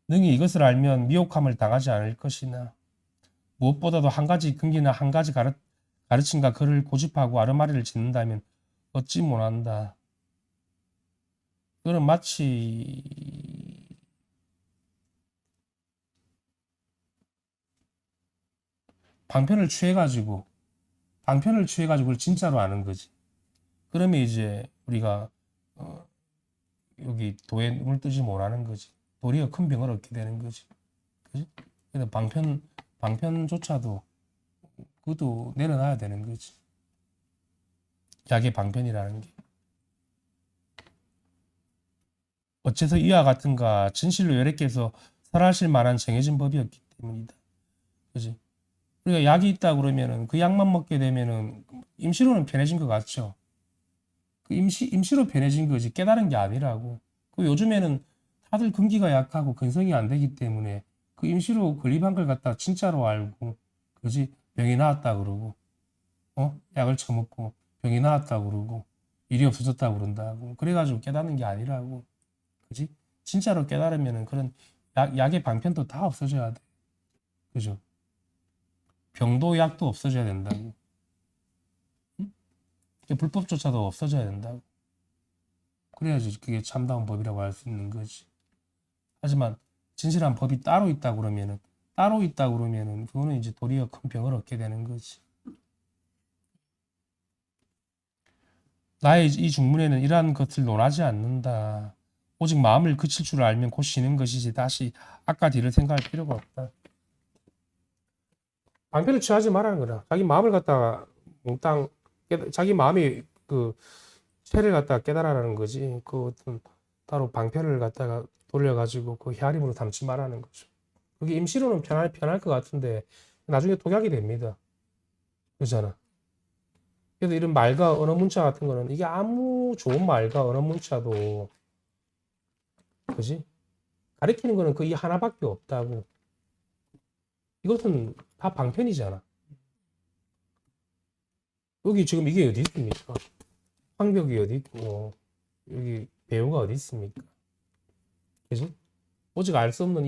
Speaker 1: 능히 이것을 알면 미혹함을 당하지 않을 것이나 무엇보다도 한 가지 근기나 한 가지 가르침과 그를 고집하고 아르마리를 짓는다면 어찌 못한다. 그는 마치 방편을 취해가지고 그걸 진짜로 아는 거지. 그러면 이제 우리가 여기 도에 눈을 뜨지 못하는 거지. 도리어 큰 병을 얻게 되는 거지. 그지? 그래서 방편조차도 그것도 내려놔야 되는 거지. 약의 방편이라는 게. 어째서 이와 같은가 진실로 여래께서 설하실 만한 정해진 법이었기 때문이다. 그지? 우리가 약이 있다 그러면은 그 약만 먹게 되면은 임시로는 편해진 것 같죠. 그 임시로 편해진 거지 깨달은 게 아니라고. 그 요즘에는 다들 근기가 약하고 근성이 안 되기 때문에 그 임시로 건립한 걸 갖다 진짜로 알고 그지 병이 나았다 그러고 약을 처먹고 병이 나았다 그러고 일이 없어졌다 그런다고 그래가지고 깨닫는 게 아니라고 그지 진짜로 깨달으면은 그런 약의 방편도 다 없어져야 돼 그죠 병도 약도 없어져야 된다고 응? 불법조차도 없어져야 된다고 그래야지 그게 참다운 법이라고 할 수 있는 거지. 하지만 진실한 법이 따로 있다 그러면은 그거는 이제 도리어 큰 병을 얻게 되는 거지. 나의 이 중문에는 이러한 것을 논하지 않는다. 오직 마음을 그칠 줄 알면 곧 쉬는 것이지 다시 아까 뒤를 생각할 필요가 없다. 방편을 취하지 말라는 거라. 자기 마음을 갖다가 몽땅 자기 마음이 그 체를 갖다가 깨달아라는 거지. 그 어떤 따로 방편을 갖다가 돌려가지고 그 헤아림으로 담지 말라는 거죠. 그게 임시로는 편할 것 같은데 나중에 독약이 됩니다. 그렇잖아. 그래서 이런 말과 언어 문자 같은 거는 이게 아무 좋은 말과 언어 문자도 그지? 가리키는 거는 그 이 하나밖에 없다고. 이것은 다 방편이잖아. 여기 지금 이게 어디 있습니까? 황벽이 어디 있고 여기 배우가 어디 있습니까? 그지? 오직 알 수 없는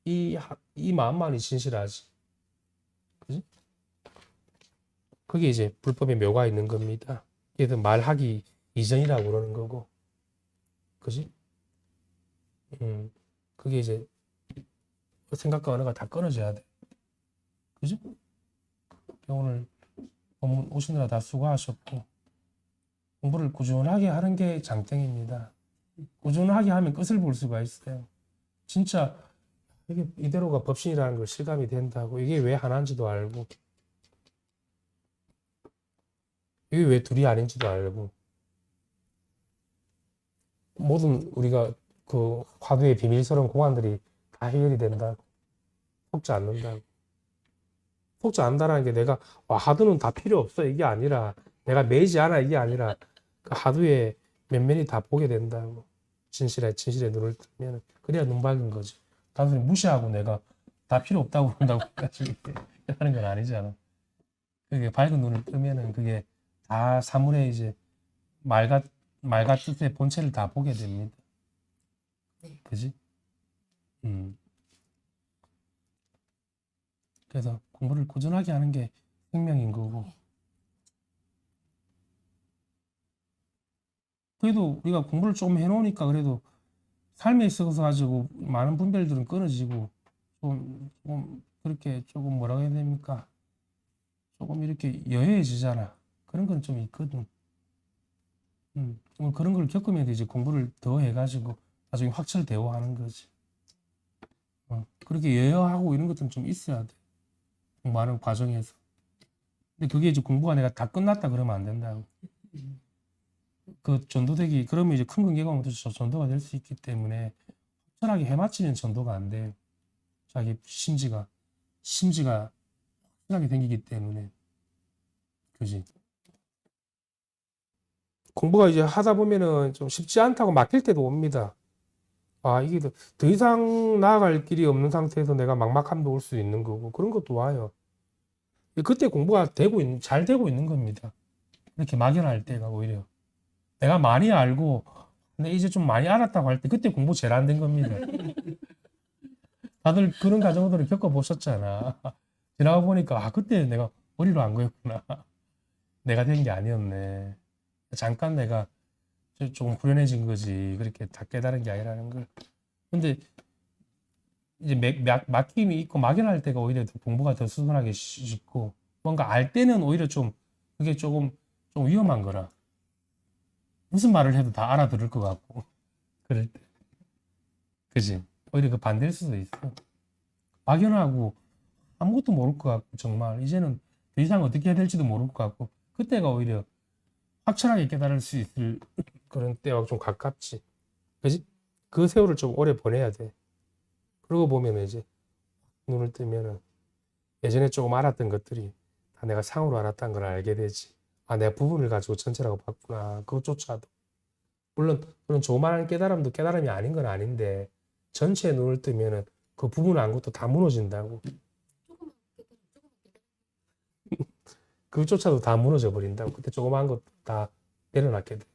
Speaker 1: 이 마음만이 진실하지. 그지? 그게 이제 불법의 묘가 있는 겁니다. 그래서 말하기 이전이라고 그러는 거고. 그지? 그게 이제 생각과 언어가 다 끊어져야 돼. 그지? 오늘 본문 오시느라 다 수고하셨고 공부를 꾸준하게 하는 게 장땡입니다. 꾸준하게 하면 끝을 볼 수가 있어요. 진짜 이게 이대로가 법신이라는 걸 실감이 된다고 이게 왜 하나인지도 알고 이게 왜 둘이 아닌지도 알고 모든 우리가 그 화두의 비밀스러운 공안들이 다 해결이 된다고 속지 않는다고 속지 않는다는 게 내가 화두는 다 필요 없어 이게 아니라 내가 매이지 않아 이게 아니라 그 화두의 면면이 다 보게 된다고 진실에 눈을 뜨면 그래야 눈 밝은 거지 단순히 무시하고 내가 다 필요 없다고 그런다고 해가지고 하는 건 아니잖아 그게 밝은 눈을 뜨면은 그게 다 사물의 이제 말과 뜻의 본체를 다 보게 됩니다.
Speaker 2: 네.
Speaker 1: 그지? 그래서 공부를 꾸준하게 하는 게 생명인 거고. 그래도 우리가 공부를 좀 해놓으니까 그래도 삶에 있어서 가지고 많은 분별들은 끊어지고 좀 그렇게 조금 뭐라고 해야 됩니까? 조금 이렇게 여해지잖아. 그런 건 좀 있거든. 뭐 그런 걸 겪으면 이제 공부를 더 해가지고 나중에 확철대오 하는 거지. 그렇게 여여하고 이런 것들은 좀 있어야 돼. 공부하는 과정에서. 근데 그게 이제 공부가 내가 다 끝났다 그러면 안 된다고. 그 전도되기, 그러면 이제 큰 관계가 오면 또 전도가 될 수 있기 때문에 확실하게 해맞추면 전도가 안 돼요. 자기 심지가 확실하게 생기기 때문에. 그지? 공부가 이제 하다 보면은 좀 쉽지 않다고 막힐 때도 옵니다. 아, 이게 더 이상 나아갈 길이 없는 상태에서 내가 막막함도 올 수 있는 거고, 그런 것도 와요. 그때 공부가 잘 되고 있는 겁니다. 이렇게 막연할 때가 오히려. 내가 많이 알고, 근데 이제 좀 많이 알았다고 할 때, 그때 공부 제일 안 된 겁니다. 다들 그런 과정들을 겪어보셨잖아. 지나가 보니까, 아, 그때 내가 머리로 안 거였구나. 내가 된 게 아니었네. 잠깐 내가 조금 후련해진 거지. 그렇게 다 깨달은 게 아니라는 걸. 근데 이제 막힘이 있고 막연할 때가 오히려 더 공부가 더 수월하게 쉽고, 뭔가 알 때는 오히려 좀 그게 좀 위험한 거라. 무슨 말을 해도 다 알아들을 것 같고 그럴 때. 그지? 오히려 그 반대일 수도 있어. 막연하고 아무것도 모를 것 같고 정말 이제는 더 이상 어떻게 해야 될지도 모를 것 같고, 그때가 오히려 확실하게 깨달을 수 있을 그런 때와 좀 가깝지. 그지? 그 세월을 좀 오래 보내야 돼. 그러고 보면 이제 눈을 뜨면은 예전에 조금 알았던 것들이 다 내가 상으로 알았다는 걸 알게 되지. 아, 내가 부분을 가지고 전체라고 봤구나. 그것조차도. 물론 그런 조만한 깨달음도 깨달음이 아닌 건 아닌데, 전체에 눈을 뜨면은 그 부분 안 것도 다 무너진다고.
Speaker 2: 조금만 깨달아, 조금만 깨달아.
Speaker 1: 그것조차도 다 무너져 버린다고. 그때 조그만 것도 다 내려놨게 돼.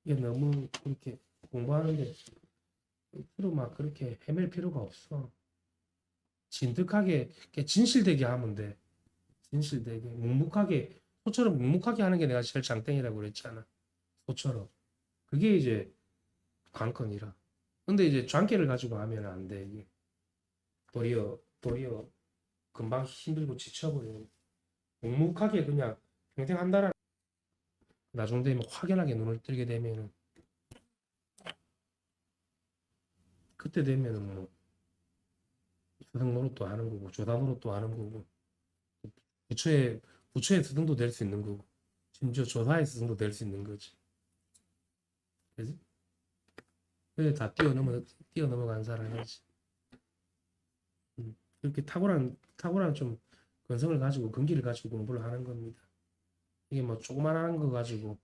Speaker 1: 이게 너무 그렇게 공부하는데 필요 막 그렇게 헤맬 필요가 없어. 진득하게 진실되게 하면 돼. 진실되게 묵묵하게, 소처럼 묵묵하게 하는 게 내가 제일 장땡이라고 그랬잖아. 소처럼. 그게 이제 관건이라. 근데 이제 장기를 가지고 하면 안 돼. 이게 도리어 금방 힘들고 지쳐버리는. 묵묵하게 그냥 평생 한다라. 나중 되면 확연하게 눈을 뜨게 되면은, 그때 되면은 뭐 스승 노릇도 하는 거고 조사 노릇도 하는 거고, 부처의 스승도 될 수 있는 거고, 심지어 조사의 스승도 될 수 있는 거지. 그지? 그래 다 뛰어넘어간 사람이지. 그렇게 탁월한 좀 근성을 가지고 근기를 가지고 공부를 하는 겁니다. 이게 뭐 조그만한 거 가지고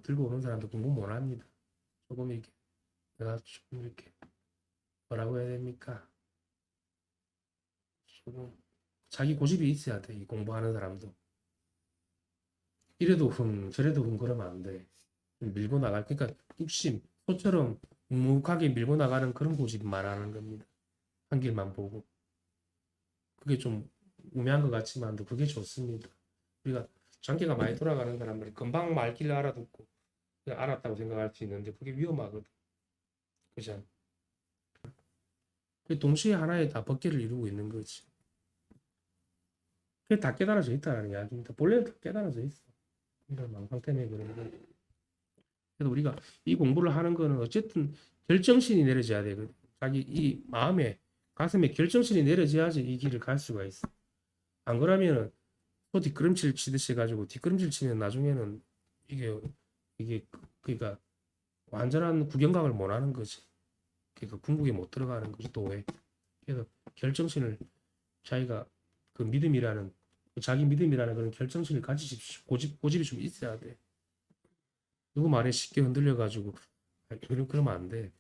Speaker 1: 들고 오는 사람도 공부 못 합니다. 조금 이렇게 내가 조금 이렇게 뭐라고 해야 됩니까? 조금 자기 고집이 있어야 돼. 이 공부하는 사람도. 이래도 저래도 그러면 안 돼. 밀고 나갈, 그러니까 뚝심 소처럼 묵묵하게 밀고 나가는 그런 고집 말하는 겁니다. 한 길만 보고. 그게 좀 우매한 것 같지만도 그게 좋습니다. 우리가 장기가 많이 돌아가는 사람들이 금방 말귀를 알아듣고 그냥 알았다고 생각할 수 있는데 그게 위험하거든. 그죠? 동시에 하나의 다 법계를 이루고 있는 거지. 그게 다 깨달아져 있다는 이야기입니다. 본래는 다 깨달아져 있어. 이런 망상 때문에 그런 거. 그래서 우리가 이 공부를 하는 거는 어쨌든 결정신이 내려져야 되거든. 자기 이 마음에 가슴에 결정신이 내려져야지 이 길을 갈 수가 있어. 안 그러면은 또 뒷걸음질 치듯이 해가지고 뒷걸음질 치면 나중에는 이게 그러니까 완전한 구경각을 못 하는 거지. 그러니까 궁극에 못 들어가는 거지 또 왜. 그래서 결정신을 자기가 그 믿음이라는 자기 믿음이라는 그런 결정신을 가지십시오. 고집이 좀 있어야 돼. 누구 말에 쉽게 흔들려가지고 그러면 안 돼.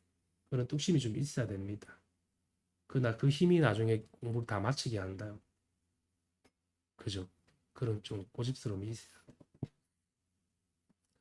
Speaker 1: 그런 뚝심이 좀 있어야 됩니다. 그 힘이 나중에 공부를 다 마치게 한다. 그죠? 그런 좀 고집스러움이 있어요.